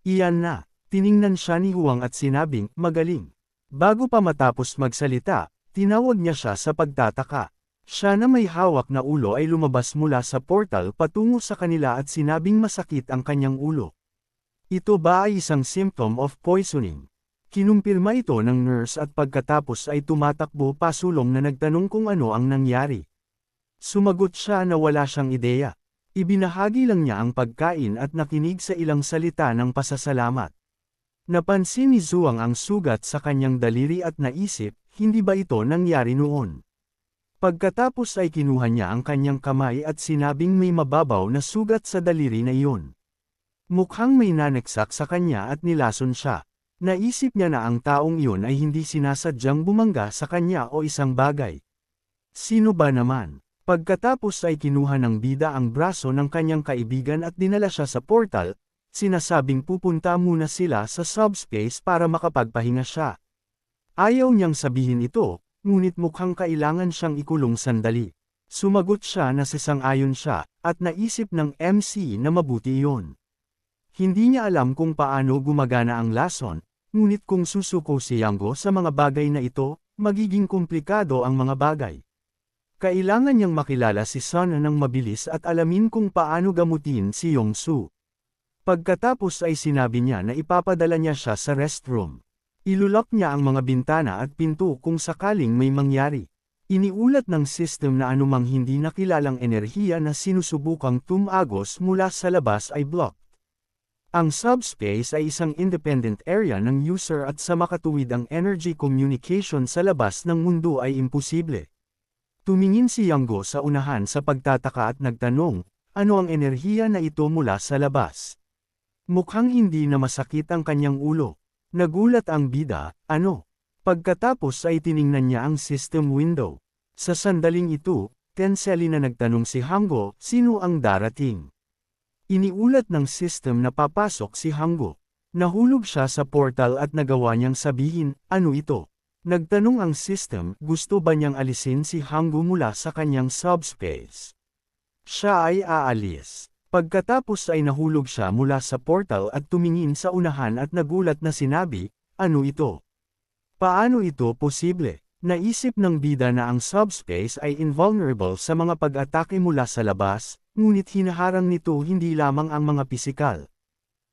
Iyan na, tiningnan siya ni Huang at sinabing, magaling. Bago pa matapos magsalita, tinawag niya siya sa pagtataka. Siya na may hawak na ulo ay lumabas mula sa portal patungo sa kanila at sinabing masakit ang kanyang ulo. Ito ba ay isang symptom of poisoning? Kinumpirma ito ng nurse at pagkatapos ay tumatakbo pasulong na nagtanong kung ano ang nangyari. Sumagot siya na wala siyang ideya. Ibinahagi lang niya ang pagkain at nakinig sa ilang salita ng pasasalamat. Napansin ni Zhuang ang sugat sa kanyang daliri at naisip, hindi ba ito nangyari noon? Pagkatapos ay kinuha niya ang kanyang kamay at sinabing may mababaw na sugat sa daliri na iyon. Mukhang may naneksak sa kanya at nilason siya. Naisip niya na ang taong iyon ay hindi sinasadyang bumangga sa kanya o isang bagay. Sino ba naman? Pagkatapos ay kinuha ng bida ang braso ng kanyang kaibigan at dinala siya sa portal, sinasabing pupunta muna sila sa subspace para makapagpahinga siya. Ayaw niyang sabihin ito, ngunit mukhang kailangan siyang ikulong sandali. Sumagot siya na sasang-ayon siya, at naisip ng MC na mabuti iyon. Hindi niya alam kung paano gumagana ang lason, ngunit kung susuko si Yango sa mga bagay na ito, magiging komplikado ang mga bagay. Kailangan niyang makilala si Sun ng mabilis at alamin kung paano gamutin si Yongsu. Pagkatapos ay sinabi niya na ipapadala niya siya sa restroom. Ilulok niya ang mga bintana at pinto kung sakaling may mangyari. Iniulat ng system na anumang hindi nakilalang enerhiya na sinusubukang tumagos mula sa labas ay blocked. Ang subspace ay isang independent area ng user at sa makatuwid ang energy communication sa labas ng mundo ay imposible. Tumingin si Yango sa unahan sa pagtataka at nagtanong, ano ang enerhiya na ito mula sa labas? Mukhang hindi na masakit ang kanyang ulo. Nagulat ang bida, ano? Pagkatapos ay tiningnan niya ang system window. Sa sandaling ito, tensely na nagtanong si Hango, sino ang darating? Iniulat ng system na papasok si Hango. Nahulog siya sa portal at nagawa niyang sabihin, ano ito? Nagtanong ang system, gusto ba niyang alisin si Hangu mula sa kanyang subspace? Siya ay aalis. Pagkatapos ay nahulog siya mula sa portal at tumingin sa unahan at nagulat na sinabi, ano ito? Paano ito posible? Naisip ng bida na ang subspace ay invulnerable sa mga pag-atake mula sa labas, ngunit hinaharang nito hindi lamang ang mga pisikal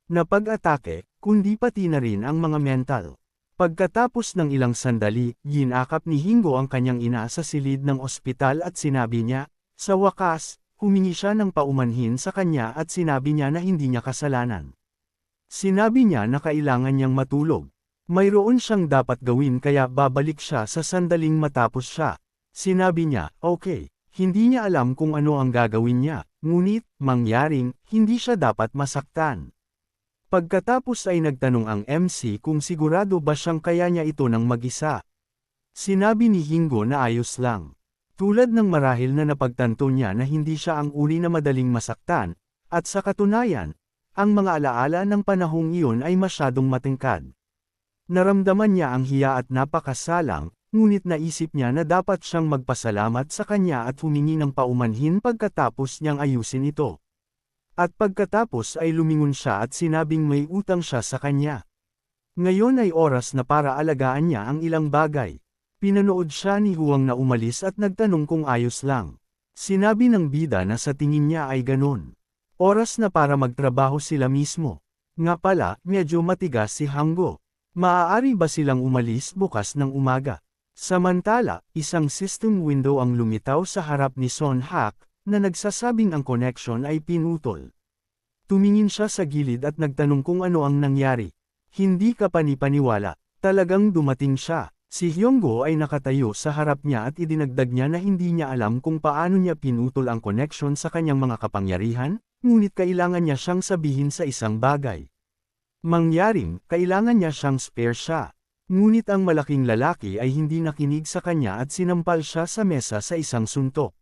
na pag-atake, kundi pati na rin ang mga mental. Pagkatapos ng ilang sandali, ginakap ni Hingo ang kanyang ina sa silid ng ospital at sinabi niya, sa wakas, humingi siya ng paumanhin sa kanya at sinabi niya na hindi niya kasalanan. Sinabi niya na kailangan niyang matulog. Mayroon siyang dapat gawin kaya babalik siya sa sandaling matapos siya. Sinabi niya, okay, hindi niya alam kung ano ang gagawin niya, ngunit, mangyaring, hindi siya dapat masaktan. Pagkatapos ay nagtanong ang MC kung sigurado ba siyang kaya niya ito ng mag-isa. Sinabi ni Hingo na ayos lang. Tulad ng marahil na napagtanto niya na hindi siya ang uri na madaling masaktan, at sa katunayan, ang mga alaala ng panahong iyon ay masyadong matingkad. Naramdaman niya ang hiya at napakasalang, ngunit naisip niya na dapat siyang magpasalamat sa kanya at humingi ng paumanhin pagkatapos niyang ayusin ito. At pagkatapos ay lumingon siya at sinabing may utang siya sa kanya. Ngayon ay oras na para alagaan niya ang ilang bagay. Pinanood siya ni Huang na umalis at nagtanong kung ayos lang. Sinabi ng bida na sa tingin niya ay ganon. Oras na para magtrabaho sila mismo. Nga pala, medyo matigas si Hanggo. Maaari ba silang umalis bukas ng umaga? Samantala, isang system window ang lumitaw sa harap ni Son Hak, na nagsasabing ang connection ay pinutol. Tumingin siya sa gilid at nagtanong kung ano ang nangyari. Hindi ka panipaniwala. Talagang dumating siya. Si Hyunggo ay nakatayo sa harap niya at idinagdag niya na hindi niya alam kung paano niya pinutol ang connection sa kanyang mga kapangyarihan, ngunit kailangan niya siyang sabihin sa isang bagay. Mangyaring, kailangan niya siyang spare siya. Ngunit ang malaking lalaki ay hindi nakinig sa kanya at sinampal siya sa mesa sa isang suntok.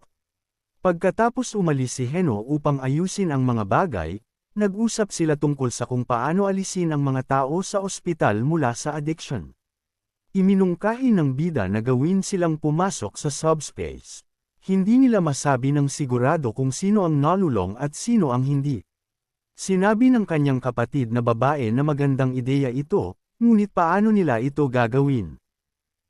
Pagkatapos umalis si Heno upang ayusin ang mga bagay, nag-usap sila tungkol sa kung paano alisin ang mga tao sa ospital mula sa addiction. Iminungkahi ng bida na gawin silang pumasok sa subspace. Hindi nila masabi ng sigurado kung sino ang nalulong at sino ang hindi. Sinabi ng kanyang kapatid na babae na magandang ideya ito, ngunit paano nila ito gagawin?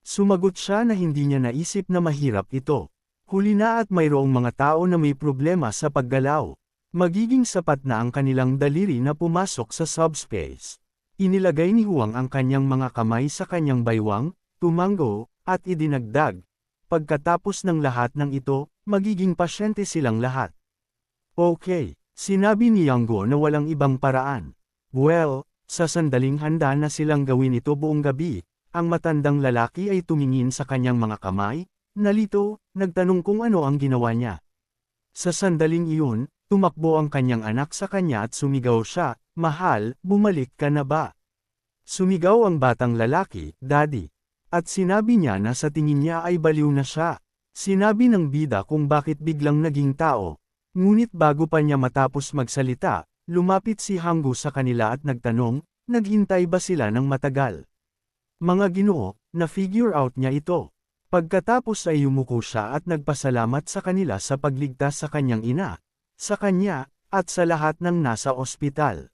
Sumagot siya na hindi niya naisip na mahirap ito. Huli na at mayroong mga tao na may problema sa paggalaw. Magiging sapat na ang kanilang daliri na pumasok sa subspace. Inilagay ni Huang ang kanyang mga kamay sa kanyang baywang, tumanggo, at idinagdag. Pagkatapos ng lahat ng ito, magiging pasyente silang lahat. Okay. Sinabi ni Yanggo na walang ibang paraan. Well, sa sandaling handa na silang gawin ito buong gabi, ang matandang lalaki ay tumingin sa kanyang mga kamay, nalito, nagtanong kung ano ang ginawa niya. Sa sandaling iyon, tumakbo ang kanyang anak sa kanya at sumigaw siya, "Mahal, bumalik ka na ba?" Sumigaw ang batang lalaki, "Daddy." At sinabi niya na sa tingin niya ay baliw na siya. Sinabi ng bida kung bakit biglang naging tao. Ngunit bago pa niya matapos magsalita, lumapit si Hanggo sa kanila at nagtanong, naghintay ba sila ng matagal? Mga ginoo, na-figure out niya ito. Pagkatapos ay yumuko siya at nagpasalamat sa kanila sa pagligtas sa kanyang ina, sa kanya, at sa lahat ng nasa ospital.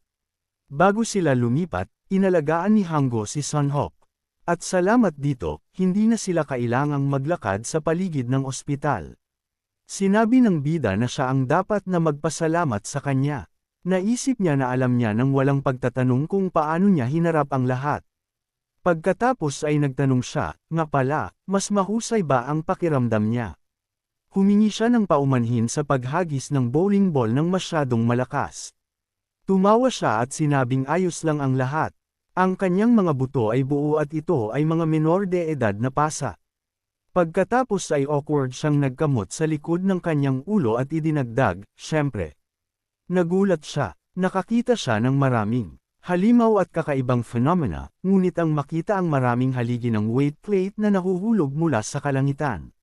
Bago sila lumipat, inalagaan ni Hanggo si Sunhok. At salamat dito, hindi na sila kailangang maglakad sa paligid ng ospital. Sinabi ng bida na siya ang dapat na magpasalamat sa kanya. Naisip niya na alam niya nang walang pagtatanong kung paano niya hinarap ang lahat. Pagkatapos ay nagtanong siya, nga pala, mas mahusay ba ang pakiramdam niya? Humingi siya ng paumanhin sa paghagis ng bowling ball ng masyadong malakas. Tumawa siya at sinabing ayos lang ang lahat. Ang kanyang mga buto ay buo at ito ay mga menor de edad na pasa. Pagkatapos ay awkward siyang nagkamot sa likod ng kanyang ulo at idinagdag, "Siyempre." Nagulat siya, nakakita siya ng maraming halimaw at kakaibang phenomena, ngunit ang makita ang maraming haligi ng weight plate na nahuhulog mula sa kalangitan.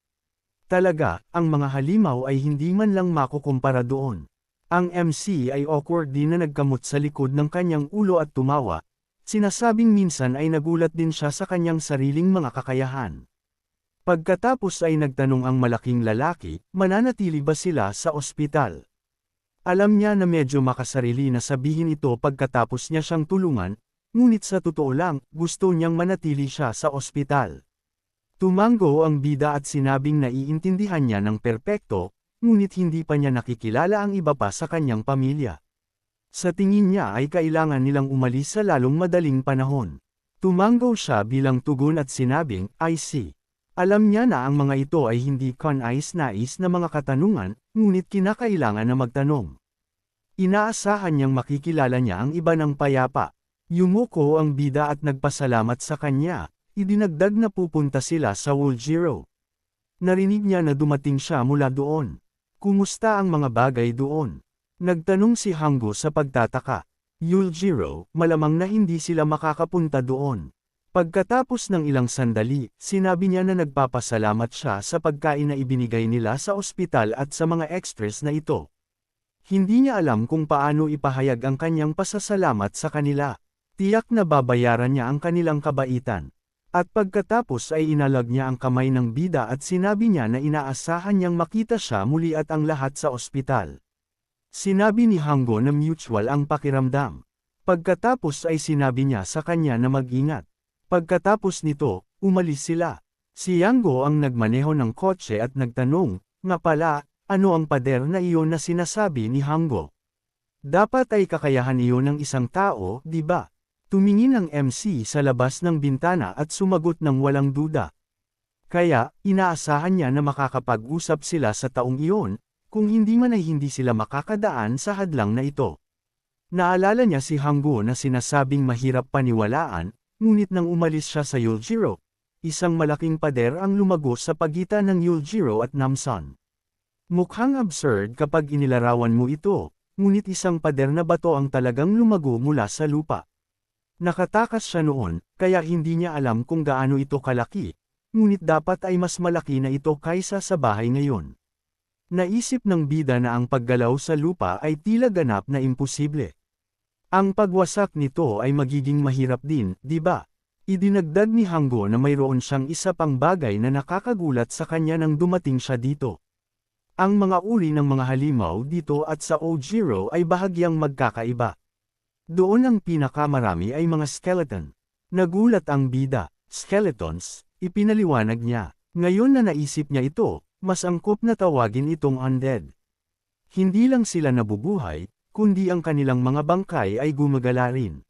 Talaga, ang mga halimaw ay hindi man lang makukumpara doon. Ang MC ay awkward din na nagkamot sa likod ng kanyang ulo at tumawa, sinasabing minsan ay nagulat din siya sa kanyang sariling mga kakayahan. Pagkatapos ay nagtanong ang malaking lalaki, mananatili ba sila sa ospital? Alam niya na medyo makasarili na sabihin ito pagkatapos niya siyang tulungan, ngunit sa totoo lang, gusto niyang manatili siya sa ospital. Tumanggo ang bida at sinabing naiintindihan niya ng perpekto, ngunit hindi pa niya nakikilala ang iba pa sa kanyang pamilya. Sa tingin niya ay kailangan nilang umalis sa lalong madaling panahon. Tumanggo siya bilang tugon at sinabing, "I see." Alam niya na ang mga ito ay hindi kanais-nais na mga katanungan, ngunit kinakailangan na magtanong. Inaasahan niyang makikilala niya ang iba ng payapa. Yumuko ang bida at nagpasalamat sa kanya, idinagdag na pupunta sila sa Woljiro. Narinig niya na dumating siya mula doon. Kumusta ang mga bagay doon? Nagtanong si Hanggo sa pagtataka. Woljiro, malamang na hindi sila makakapunta doon. Pagkatapos ng ilang sandali, sinabi niya na nagpapasalamat siya sa pagkain na ibinigay nila sa ospital at sa mga extras na ito. Hindi niya alam kung paano ipahayag ang kanyang pasasalamat sa kanila. Tiyak na babayaran niya ang kanilang kabaitan. At pagkatapos ay inalag niya ang kamay ng bida at sinabi niya na inaasahan niyang makita siya muli at ang lahat sa ospital. Sinabi ni Hanggo na mutual ang pakiramdam. Pagkatapos ay sinabi niya sa kanya na mag-ingat. Pagkatapos nito, umalis sila. Si Yango ang nagmaneho ng kotse at nagtanong, nga pala, ano ang pader na iyon na sinasabi ni Hanggo? Dapat ay kakayahan iyon ng isang tao, di ba? Tumingin ang MC sa labas ng bintana at sumagot ng walang duda. Kaya, inaasahan niya na makakapag-usap sila sa taong iyon, kung hindi man ay hindi sila makakadaan sa hadlang na ito. Naalala niya si Hanggo na sinasabing mahirap paniwalaan, ngunit nang umalis siya sa Yuljiro, isang malaking pader ang lumago sa pagitan ng Yuljiro at Namsan. Mukhang absurd kapag inilarawan mo ito, ngunit isang pader na bato ang talagang lumago mula sa lupa. Nakatakas siya noon, kaya hindi niya alam kung gaano ito kalaki, ngunit dapat ay mas malaki na ito kaysa sa bahay ngayon. Naisip ng bida na ang paggalaw sa lupa ay tila ganap na imposible. Ang pagwasak nito ay magiging mahirap din, di ba? Idinagdag ni Hanggo na mayroon siyang isa pang bagay na nakakagulat sa kanya nang dumating siya dito. Ang mga uri ng mga halimaw dito at sa Ojiro ay bahagyang magkakaiba. Doon ang pinakamarami ay mga skeleton. Nagulat ang bida, skeletons, ipinaliwanag niya. Ngayon na naisip niya ito, mas angkop na tawagin itong undead. Hindi lang sila nabubuhay, kundi ang kanilang mga bangkay ay gumagala rin.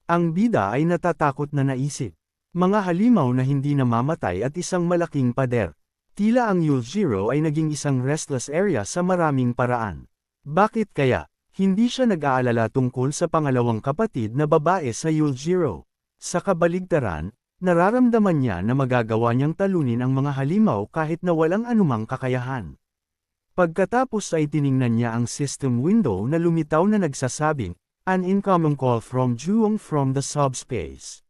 Ang bida ay natatakot na naisip. Mga halimaw na hindi namamatay at isang malaking pader. Tila ang Yuljiro ay naging isang restless area sa maraming paraan. Bakit kaya? Hindi siya nag-aalala tungkol sa pangalawang kapatid na babae sa Yuljiro. Sa kabaligtaran, nararamdaman niya na magagawa niyang talunin ang mga halimaw kahit na walang anumang kakayahan. Pagkatapos ay tiningnan niya ang system window na lumitaw na nagsasabing, "An incoming call from Juong from the subspace."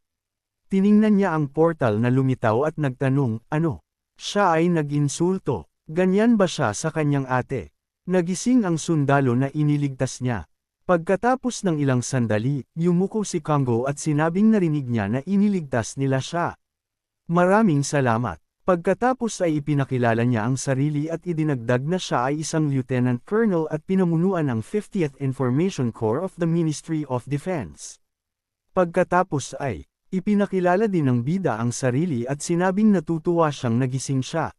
Tiningnan niya ang portal na lumitaw at nagtanong, ano? Siya ay nag-insulto. Ganyan ba siya sa kanyang ate? Nagising ang sundalo na iniligtas niya. Pagkatapos ng ilang sandali, yumuko si Kango at sinabing narinig niya na iniligtas nila siya. Maraming salamat. Pagkatapos ay ipinakilala niya ang sarili at idinagdag na siya ay isang lieutenant colonel at pinamunuan ng 50th Information Corps of the Ministry of Defense. Pagkatapos ay, ipinakilala din ng bida ang sarili at sinabing natutuwa siyang nagising siya.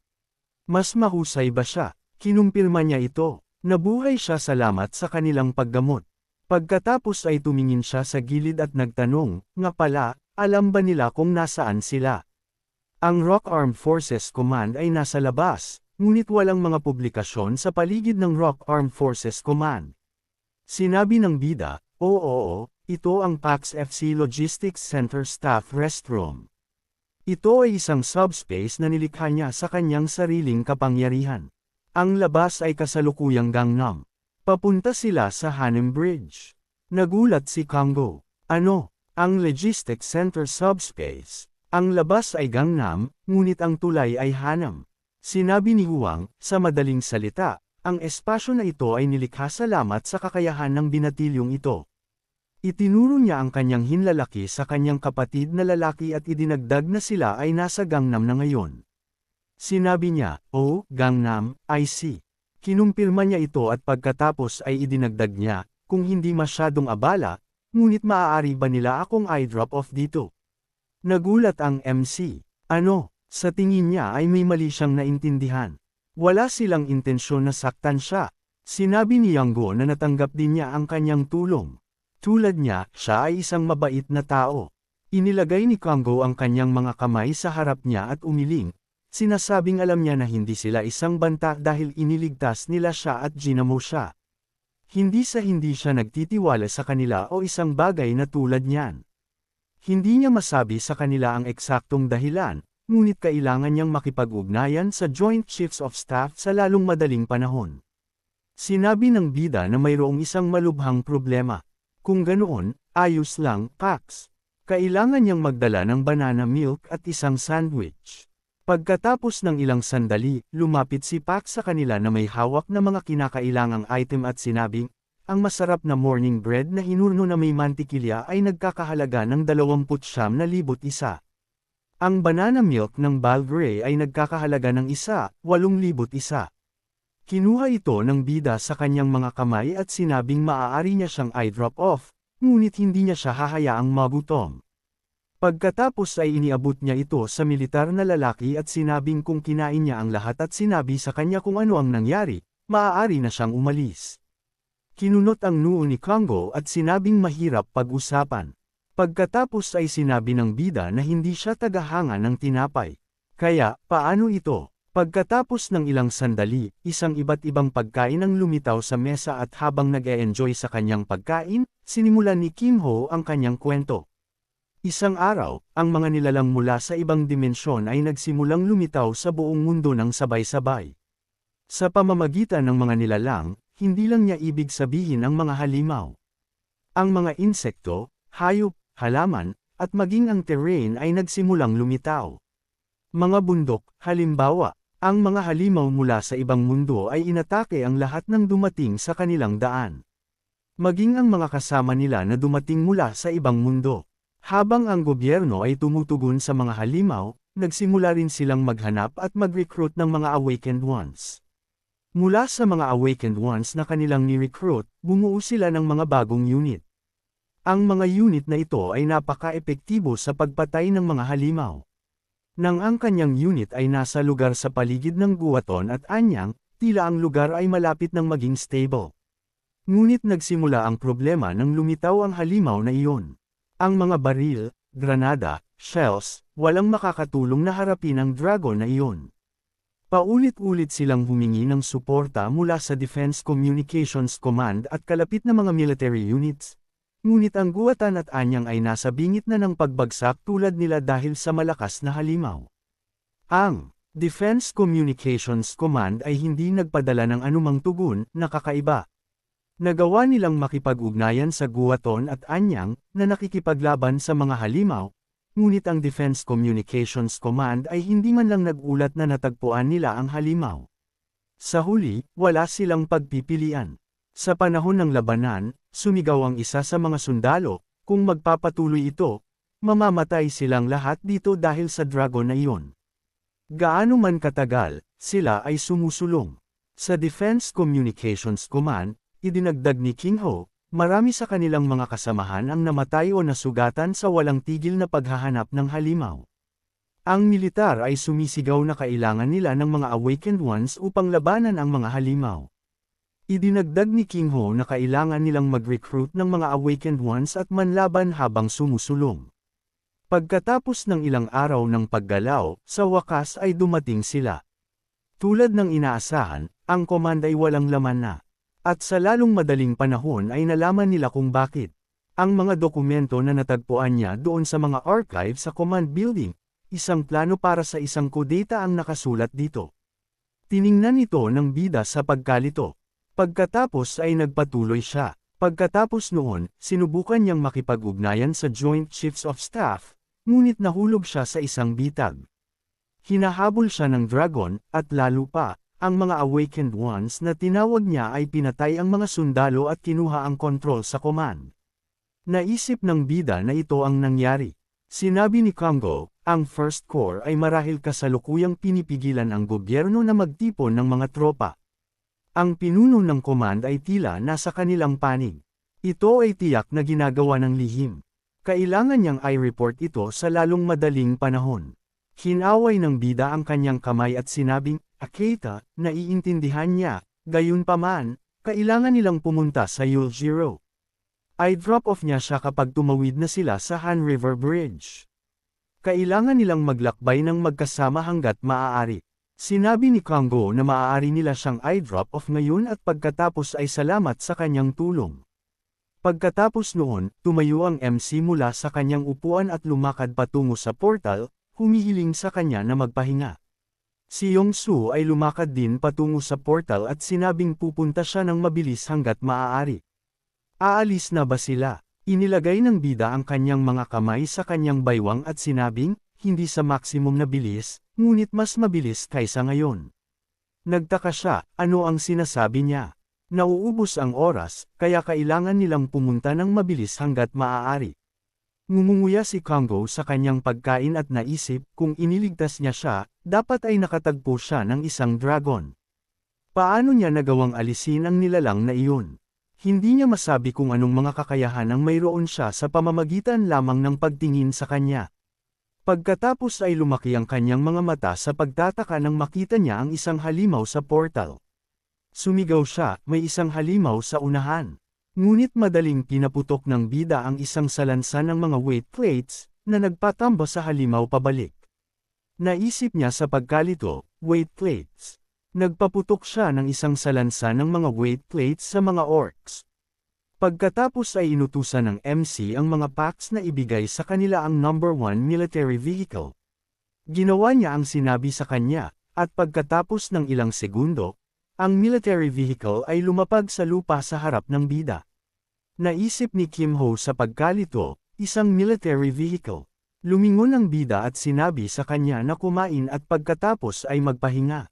Mas mahusay ba siya? Kinumpirma niya ito. Nabuhay siya salamat sa kanilang paggamot. Pagkatapos ay tumingin siya sa gilid at nagtanong, nga pala, alam ba nila kung nasaan sila? Ang Rock Armed Forces Command ay nasa labas, ngunit walang mga publikasyon sa paligid ng Rock Armed Forces Command. Sinabi ng bida, oo, ito ang PAX FC Logistics Center Staff Restroom. Ito ay isang subspace na nilikha niya sa kanyang sariling kapangyarihan. Ang labas ay kasalukuyang Gangnam. Papunta sila sa Hanem Bridge. Nagulat si Kango. Ano? Ang Logistics Center Subspace. Ang labas ay Gangnam, ngunit ang tulay ay Hanam. Sinabi ni Huang, sa madaling salita, ang espasyo na ito ay nilikha salamat sa kakayahan ng binatilyong ito. Itinuro niya ang kanyang hinlalaki sa kanyang kapatid na lalaki at idinagdag na sila ay nasa Gangnam na ngayon. Sinabi niya, "Oh, Gangnam, I see." Kinumpirma niya ito at pagkatapos ay idinagdag niya, kung hindi masyadong abala, ngunit maaari ba nila akong i-drop off dito? Nagulat ang MC. Ano? Sa tingin niya ay may mali siyang naintindihan. Wala silang intensyon na saktan siya. Sinabi ni Yango na natanggap din niya ang kanyang tulong. Tulad niya, siya ay isang mabait na tao. Inilagay ni Kango ang kanyang mga kamay sa harap niya at umiling. Sinasabing alam niya na hindi sila isang banta dahil iniligtas nila siya at ginamo siya. Hindi siya nagtitiwala sa kanila o isang bagay na tulad niyan. Hindi niya masabi sa kanila ang eksaktong dahilan, ngunit kailangan niyang makipag-ugnayan sa Joint Chiefs of Staff sa lalong madaling panahon. Sinabi ng bida na mayroong isang malubhang problema. Kung ganoon, ayos lang, Pax. Kailangan niyang magdala ng banana milk at isang sandwich. Pagkatapos ng ilang sandali, lumapit si Pax sa kanila na may hawak na mga kinakailangang item at sinabing, ang masarap na morning bread na hinurno na may mantikilya ay nagkakahalaga ng 29,001. Ang banana milk ng Balgray ay nagkakahalaga ng 8,001. Kinuha ito ng bida sa kanyang mga kamay at sinabing maaari niya siyang i-drop off, ngunit hindi niya siya hahayaang magutom. Pagkatapos ay iniabot niya ito sa militar na lalaki at sinabing kung kinain niya ang lahat at sinabi sa kanya kung ano ang nangyari, maaari na siyang umalis. Kinunot ang noo ni Congo at sinabing mahirap pag-usapan. Pagkatapos ay sinabi ng bida na hindi siya tagahanga ng tinapay. Kaya, paano ito? Pagkatapos ng ilang sandali, isang iba't ibang pagkain ang lumitaw sa mesa at habang nag-e-enjoy sa kanyang pagkain, sinimulan ni Kim Ho ang kanyang kwento. Isang araw, ang mga nilalang mula sa ibang dimensyon ay nagsimulang lumitaw sa buong mundo ng sabay-sabay. Sa pamamagitan ng mga nilalang, hindi lang niya ibig sabihin ang mga halimaw. Ang mga insekto, hayop, halaman, at maging ang terrain ay nagsimulang lumitaw. Mga bundok, halimbawa, ang mga halimaw mula sa ibang mundo ay inatake ang lahat ng dumating sa kanilang daan. Maging ang mga kasama nila na dumating mula sa ibang mundo. Habang ang gobyerno ay tumutugon sa mga halimaw, nagsimula rin silang maghanap at mag-recruit ng mga awakened ones. Mula sa mga awakened ones na kanilang ni-recruit, bumuo sila ng mga bagong unit. Ang mga unit na ito ay napaka-epektibo sa pagpatay ng mga halimaw. Nang ang kanyang unit ay nasa lugar sa paligid ng guwaton at anyang, tila ang lugar ay malapit ng maging stable. Ngunit nagsimula ang problema nang lumitaw ang halimaw na iyon. Ang mga baril, granada, shells, walang makakatulong na harapin ang dragon na iyon. Paulit-ulit silang humingi ng suporta mula sa Defense Communications Command at kalapit na mga military units. Ngunit ang guwatan at anyang ay nasa bingit na ng pagbagsak tulad nila dahil sa malakas na halimaw. Ang Defense Communications Command ay hindi nagpadala ng anumang tugon na kakaiba. Nagawa nilang makipag-ugnayan sa guwaton at anyang na nakikipaglaban sa mga halimaw, ngunit ang Defense Communications Command ay hindi man lang nag-ulat na natagpuan nila ang halimaw. Sa huli, wala silang pagpipilian. Sa panahon ng labanan, sumigaw ang isa sa mga sundalo, kung magpapatuloy ito, mamamatay silang lahat dito dahil sa dragon na iyon. Gaano man katagal, sila ay sumusulong. Sa Defense Communications Command, idinagdag ni King Ho, marami sa kanilang mga kasamahan ang namatay o nasugatan sa walang tigil na paghahanap ng halimaw. Ang militar ay sumisigaw na kailangan nila ng mga awakened ones upang labanan ang mga halimaw. Idinagdag ni King Ho na kailangan nilang mag-recruit ng mga awakened ones at manlaban habang sumusulong. Pagkatapos ng ilang araw ng paggalaw, sa wakas ay dumating sila. Tulad ng inaasahan, ang command ay walang laman na. At sa lalong madaling panahon ay nalaman nila kung bakit. Ang mga dokumento na natagpuan niya doon sa mga archive sa command building, isang plano para sa isang kudeta ang nakasulat dito. Tiningnan ito ng bida sa pagkalito. Pagkatapos ay nagpatuloy siya. Pagkatapos noon, sinubukan niyang makipag-ugnayan sa Joint Chiefs of Staff, ngunit nahulog siya sa isang bitag. Hinahabol siya ng dragon, at lalo pa, ang mga awakened ones na tinawag niya ay pinatay ang mga sundalo at kinuha ang kontrol sa command. Naisip ng bida na ito ang nangyari. Sinabi ni Congo, ang First Corps ay marahil kasalukuyang pinipigilan ang gobyerno na magtipon ng mga tropa. Ang pinuno ng command ay tila nasa kanilang panig. Ito ay tiyak na ginagawa ng lihim. Kailangan niyang i-report ito sa lalong madaling panahon. Hinaway ng bida ang kanyang kamay at sinabing, Akita, naiintindihan niya, gayunpaman, kailangan nilang pumunta sa Yuljiro. I-drop off niya siya kapag tumawid na sila sa Han River Bridge. Kailangan nilang maglakbay ng magkasama hanggat maaari. Sinabi ni Congo na maaari nila siyang i-drop off ngayon at pagkatapos ay salamat sa kanyang tulong. Pagkatapos noon, tumayo ang MC mula sa kanyang upuan at lumakad patungo sa portal, humihiling sa kanya na magpahinga. Si Yong-su ay lumakad din patungo sa portal at sinabing pupunta siya ng mabilis hanggat maaari. Aalis na ba sila? Inilagay ng bida ang kanyang mga kamay sa kanyang baywang at sinabing, hindi sa maksimum na bilis, ngunit mas mabilis kaysa ngayon. Nagtaka siya, ano ang sinasabi niya? Nauubos ang oras, kaya kailangan nilang pumunta ng mabilis hanggat maaari. Ngumunguya si Kongo sa kanyang pagkain at naisip kung iniligtas niya siya, dapat ay nakatagpo siya ng isang dragon. Paano niya nagawang alisin ang nilalang na iyon? Hindi niya masabi kung anong mga kakayahan ang mayroon siya sa pamamagitan lamang ng pagtingin sa kanya. Pagkatapos ay lumaki ang kanyang mga mata sa pagtataka nang makita niya ang isang halimaw sa portal. Sumigaw siya, may isang halimaw sa unahan. Ngunit madaling pinaputok ng bida ang isang salansan ng mga weight plates, na nagpatamba sa halimaw pabalik. Naisip niya sa pagkalito, weight plates. Nagpaputok siya ng isang salansan ng mga weight plates sa mga orcs. Pagkatapos ay inutusan ng MC ang mga packs na ibigay sa kanila ang number 1 military vehicle. Ginawa niya ang sinabi sa kanya, at pagkatapos ng ilang segundo, ang military vehicle ay lumapag sa lupa sa harap ng bida. Naisip ni Kim Ho sa pagkalito, isang military vehicle. Lumingon ang bida at sinabi sa kanya na kumain at pagkatapos ay magpahinga.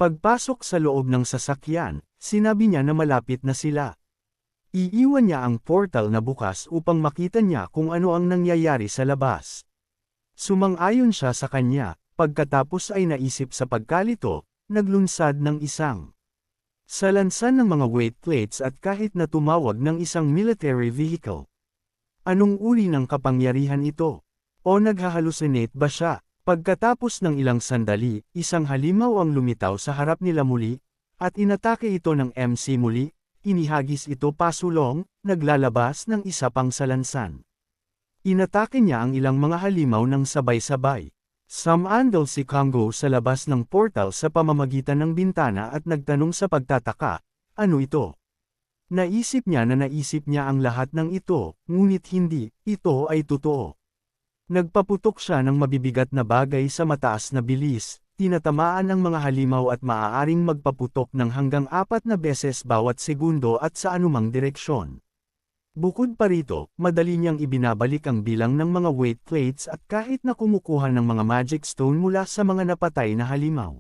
Pagpasok sa loob ng sasakyan, sinabi niya na malapit na sila. Iiwan niya ang portal na bukas upang makita niya kung ano ang nangyayari sa labas. Sumang-ayon siya sa kanya, pagkatapos ay naisip sa pagkalito, naglunsad ng isang salansan ng mga weight plates at kahit na tumawag ng isang military vehicle. Anong uri ng kapangyarihan ito? O naghahalusinate ba siya? Pagkatapos ng ilang sandali, isang halimaw ang lumitaw sa harap nila muli, at inatake ito ng MC muli, inihagis ito pasulong, naglalabas ng isa pang salansan. Inatake niya ang ilang mga halimaw ng sabay-sabay. Sumandal si Kongo sa labas ng portal sa pamamagitan ng bintana at nagtanong sa pagtataka, ano ito? Naisip niya na naisip niya ang lahat ng ito, ngunit hindi, ito ay totoo. Nagpaputok siya ng mabibigat na bagay sa mataas na bilis, tinatamaan ang mga halimaw at maaaring magpaputok ng hanggang 4 na beses bawat segundo at sa anumang direksyon. Bukod pa rito, madali niyang ibinabalik ang bilang ng mga weight plates at kahit na kumukuha ng mga magic stone mula sa mga napatay na halimaw.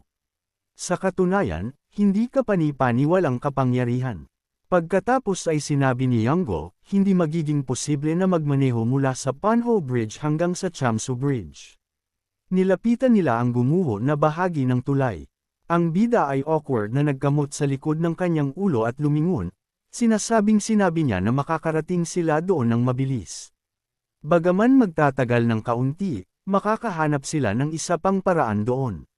Sa katunayan, hindi ka pani-paniwalang kapangyarihan. Pagkatapos ay sinabi ni Yanggo, hindi magiging posible na magmaneho mula sa Panho Bridge hanggang sa Chamsu Bridge. Nilapitan nila ang gumuho na bahagi ng tulay. Ang bida ay awkward na nagkamot sa likod ng kanyang ulo at lumingon, sinasabing sinabi niya na makakarating sila doon ng mabilis. Bagaman magtatagal ng kaunti, makakahanap sila ng isa pang paraan doon.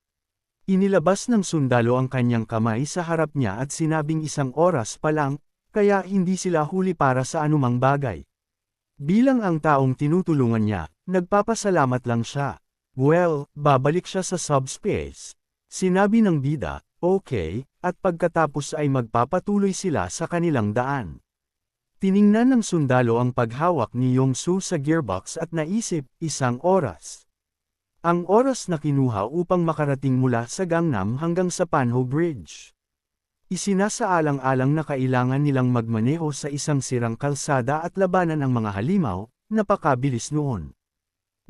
Inilabas ng sundalo ang kanyang kamay sa harap niya at sinabing 1 oras pa lang, kaya hindi sila huli para sa anumang bagay. Bilang ang taong tinutulungan niya, nagpapasalamat lang siya. Well, babalik siya sa subspace. Sinabi ng bida, okay, at pagkatapos ay magpapatuloy sila sa kanilang daan. Tiningnan ng sundalo ang paghawak ni Yong-su sa gearbox at naisip, 1 oras. Ang oras na kinuha upang makarating mula sa Gangnam hanggang sa Panho Bridge. Isinasaalang-alang na kailangan nilang magmaneho sa isang sirang kalsada at labanan ang mga halimaw, napakabilis noon.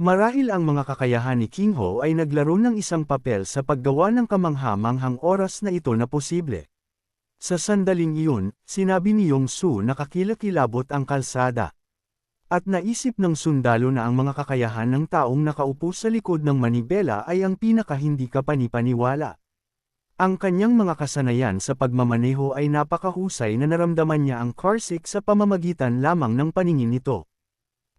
Marahil ang mga kakayahan ni King Ho ay naglaro ng isang papel sa paggawa ng kamangha-manghang oras na ito na posible. Sa sandaling iyon, sinabi ni Yong-su na kakilakilabot ang kalsada. At naisip ng sundalo na ang mga kakayahan ng taong nakaupo sa likod ng manibela ay ang pinaka-hindi kapani-paniwala. Ang kanyang mga kasanayan sa pagmamaneho ay napakahusay na naramdaman niya ang carsick sa pamamagitan lamang ng paningin nito.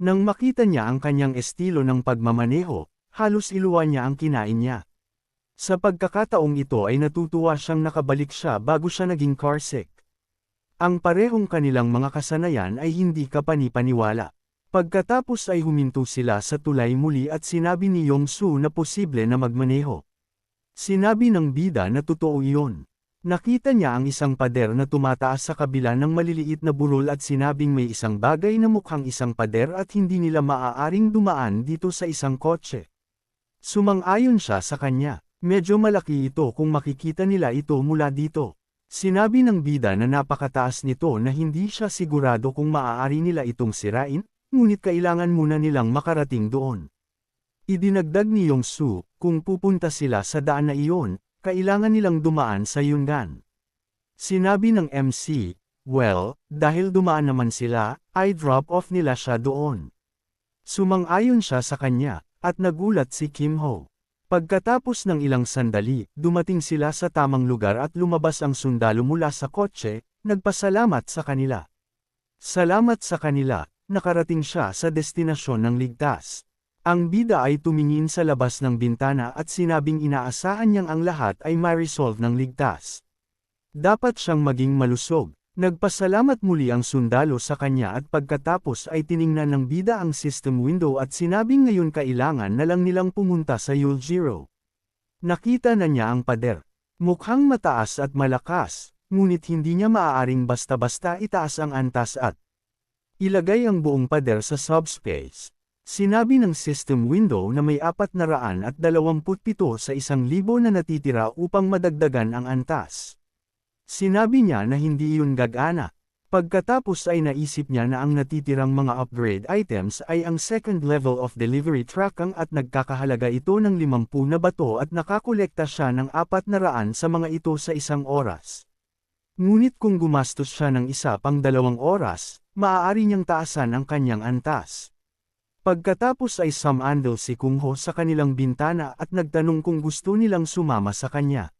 Nang makita niya ang kanyang estilo ng pagmamaneho, halos iluwa niya ang kinain niya. Sa pagkakataong ito ay natutuwa siyang nakabalik siya bago siya naging carsick. Ang parehong kanilang mga kasanayan ay hindi kapani-paniwala. Pagkatapos ay huminto sila sa tulay muli at sinabi ni Yong-su na posible na magmaneho. Sinabi ng bida na totoo iyon. Nakita niya ang isang pader na tumataas sa kabila ng maliliit na burol at sinabing may isang bagay na mukhang isang pader at hindi nila maaaring dumaan dito sa isang kotse. Sumang-ayon siya sa kanya, medyo malaki ito kung makikita nila ito mula dito. Sinabi ng bida na napakataas nito na hindi siya sigurado kung maaari nila itong sirain, ngunit kailangan muna nilang makarating doon. Idinagdag ni Yong-su, kung pupunta sila sa daan na iyon, kailangan nilang dumaan sa Yungan. Sinabi ng MC, well, dahil dumaan naman sila, ay drop off nila siya doon. Sumang-ayon siya sa kanya, at nagulat si Kim Ho. Pagkatapos ng ilang sandali, dumating sila sa tamang lugar at lumabas ang sundalo mula sa kotse, nagpasalamat sa kanila. Salamat sa kanila, nakarating siya sa destinasyon ng ligtas. Ang bida ay tumingin sa labas ng bintana at sinabing inaasahan niyang ang lahat ay ma-resolve ng ligtas. Dapat siyang maging malusog. Nagpasalamat muli ang sundalo sa kanya at pagkatapos ay tiningnan ng bida ang system window at sinabing ngayon kailangan na lang nilang pumunta sa Yujiro. Nakita na niya ang pader. Mukhang mataas at malakas, ngunit hindi niya maaaring basta-basta itaas ang antas at ilagay ang buong pader sa subspace. Sinabi ng system window na may 427 sa 1,000 na natitira upang madagdagan ang antas. Sinabi niya na hindi iyon gagana. Pagkatapos ay naisip niya na ang natitirang mga upgrade items ay ang second level of delivery tracking at nagkakahalaga ito ng 50 na bato at nakakolekta siya ng 400 sa mga ito sa isang oras. Ngunit kung gumastos siya ng isa pang 2 oras, maaari niyang taasan ang kanyang antas. Pagkatapos ay sumandal si Kung Ho sa kanilang bintana at nagtanong kung gusto nilang sumama sa kanya.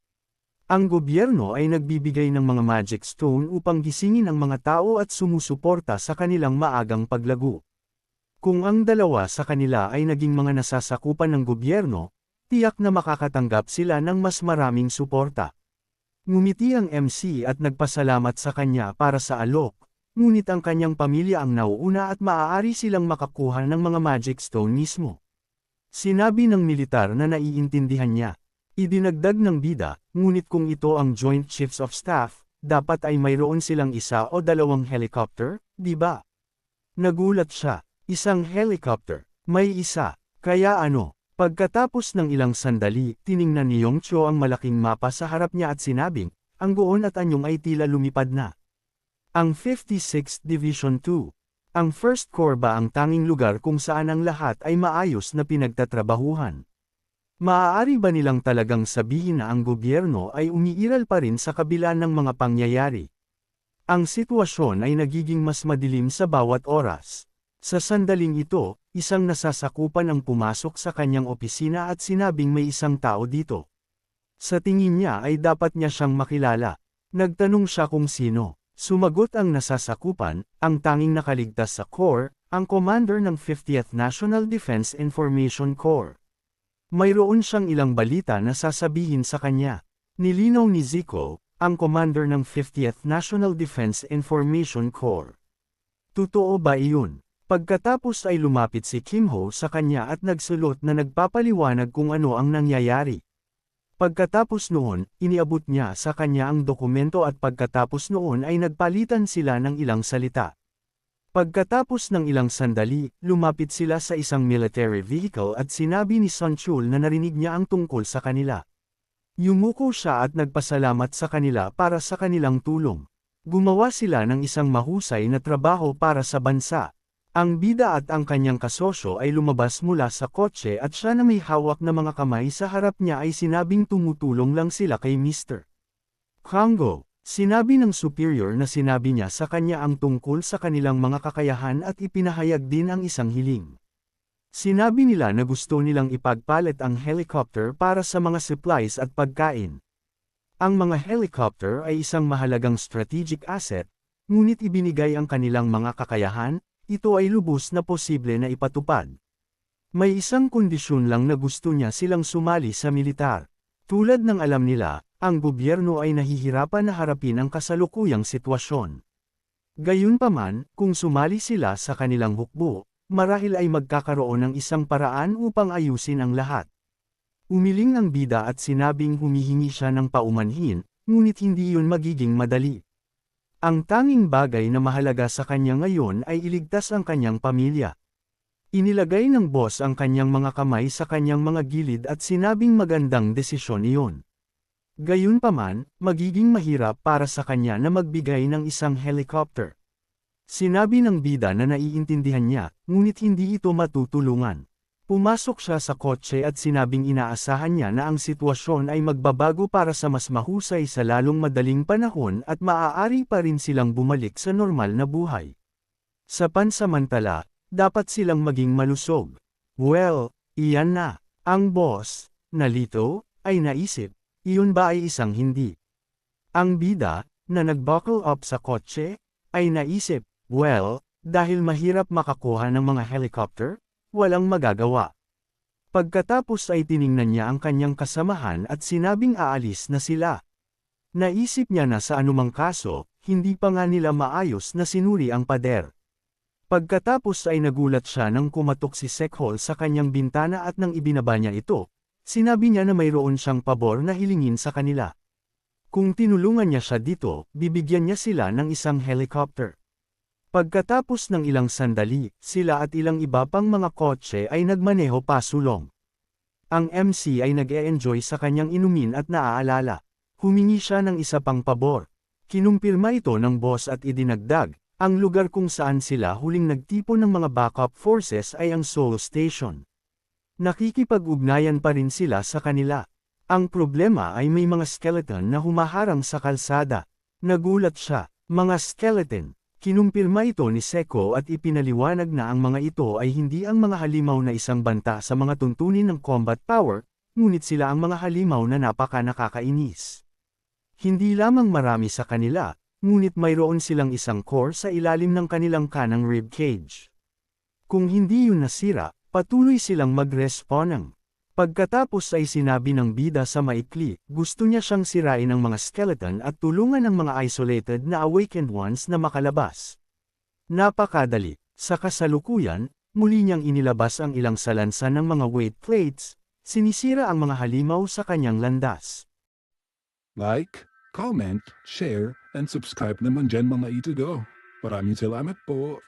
Ang gobyerno ay nagbibigay ng mga magic stone upang gisingin ang mga tao at sumusuporta sa kanilang maagang paglago. Kung ang dalawa sa kanila ay naging mga nasasakupan ng gobyerno, tiyak na makakatanggap sila ng mas maraming suporta. Ngumiti ang MC at nagpasalamat sa kanya para sa alok, ngunit ang kanyang pamilya ang nauuna at maaari silang makakuha ng mga magic stone mismo. Sinabi ng militar na naiintindihan niya. Idinagdag ng bida, ngunit kung ito ang Joint Chiefs of Staff, dapat ay mayroon silang 1 o 2 helicopter, di ba? Nagulat siya, isang helicopter, may isa, kaya ano? Pagkatapos ng ilang sandali, tiningnan ni Yong Cho ang malaking mapa sa harap niya at sinabing, ang Goon at Anyong ay tila lumipad na. Ang 56th Division 2. Ang First Corps ba ang tanging lugar kung saan ang lahat ay maayos na pinagtatrabahuhan? Maaari ba nilang talagang sabihin na ang gobyerno ay umiiral pa rin sa kabila ng mga pangyayari? Ang sitwasyon ay nagiging mas madilim sa bawat oras. Sa sandaling ito, isang nasasakupan ang pumasok sa kanyang opisina at sinabing may isang tao dito. Sa tingin niya ay dapat niya siyang makilala. Nagtanong siya kung sino. Sumagot ang nasasakupan, ang tanging nakaligtas sa Corps, ang commander ng 50th National Defense Information Corps. Mayroon siyang ilang balita na sasabihin sa kanya. Nilinaw ni Zico, ang commander ng 50th National Defense Information Corps. Totoo ba iyon? Pagkatapos ay lumapit si Kim Ho sa kanya at nagsulot na nagpapaliwanag kung ano ang nangyayari. Pagkatapos noon, iniabot niya sa kanya ang dokumento at pagkatapos noon ay nagpalitan sila ng ilang salita. Pagkatapos ng ilang sandali, lumapit sila sa isang military vehicle at sinabi ni Sun Chul na narinig niya ang tungkol sa kanila. Yumuko siya at nagpasalamat sa kanila para sa kanilang tulong. Gumawa sila ng isang mahusay na trabaho para sa bansa. Ang bida at ang kanyang kasosyo ay lumabas mula sa kotse at siya na may hawak na mga kamay sa harap niya ay sinabing tumutulong lang sila kay Mr. Congo. Sinabi ng superior na sinabi niya sa kanya ang tungkol sa kanilang mga kakayahan at ipinahayag din ang isang hiling. Sinabi nila na gusto nilang ipagpalit ang helicopter para sa mga supplies at pagkain. Ang mga helicopter ay isang mahalagang strategic asset, ngunit ibinigay ang kanilang mga kakayahan, ito ay lubos na posible na ipatupad. May isang kondisyon lang na gusto niya silang sumali sa militar. Tulad ng alam nila, ang gobyerno ay nahihirapan na harapin ang kasalukuyang sitwasyon. Gayunpaman, kung sumali sila sa kanilang hukbo, marahil ay magkakaroon ng isang paraan upang ayusin ang lahat. Umiling ang bida at sinabing humihingi siya ng paumanhin, ngunit hindi yun magiging madali. Ang tanging bagay na mahalaga sa kanya ngayon ay iligtas ang kanyang pamilya. Inilagay ng boss ang kanyang mga kamay sa kanyang mga gilid at sinabing magandang desisyon iyon. Gayunpaman, magiging mahirap para sa kanya na magbigay ng isang helicopter. Sinabi ng bida na naiintindihan niya, ngunit hindi ito matutulungan. Pumasok siya sa kotse at sinabing inaasahan niya na ang sitwasyon ay magbabago para sa mas mahusay sa lalong madaling panahon at maaari pa rin silang bumalik sa normal na buhay. Sa pansamantala, dapat silang maging malusog. Well, iyan na. Ang boss, nalito, ay naisip, iyon ba ay isang hindi? Ang bida, na nag-buckle up sa kotse, ay naisip, well, dahil mahirap makakuha ng mga helicopter, walang magagawa. Pagkatapos ay tiningnan niya ang kanyang kasamahan at sinabing aalis na sila. Naisip niya na sa anumang kaso, hindi pa nga nila maayos na sinuri ang pader. Pagkatapos ay nagulat siya nang kumatok si Sekhol sa kanyang bintana at nang ibinaba niya ito, sinabi niya na mayroon siyang pabor na hilingin sa kanila. Kung tinulungan niya siya dito, bibigyan niya sila ng isang helicopter. Pagkatapos ng ilang sandali, sila at ilang iba pang mga kotse ay nagmaneho pasulong. Ang MC ay nag-e-enjoy sa kanyang inumin at naaalala. Humingi siya ng isa pang pabor. Kinumpirma ito ng boss at idinagdag, ang lugar kung saan sila huling nagtipon ng mga backup forces ay ang Seoul Station. Nakikipag-ugnayan pa rin sila sa kanila. Ang problema ay may mga skeleton na humaharang sa kalsada. Nagulat siya, mga skeleton. Kinumpirma ito ni Seko at ipinaliwanag na ang mga ito ay hindi ang mga halimaw na isang banta sa mga tuntunin ng combat power, ngunit sila ang mga halimaw na napaka-nakakainis. Hindi lamang marami sa kanila, ngunit mayroon silang isang core sa ilalim ng kanilang kanang rib cage. Kung hindi yun nasira, patuloy silang mag-respawn. Pagkatapos ay sinabi ng bida sa maikli, gusto niya siyang sirain ang mga skeleton at tulungan ang mga isolated na awakened ones na makalabas. Napakadali. Sa kasalukuyan, muli niyang inilabas ang ilang salansan ng mga weight plates, sinisira ang mga halimaw sa kanyang landas. Like, comment, share, and subscribe naman dyan mga ito go. Maraming salamat po.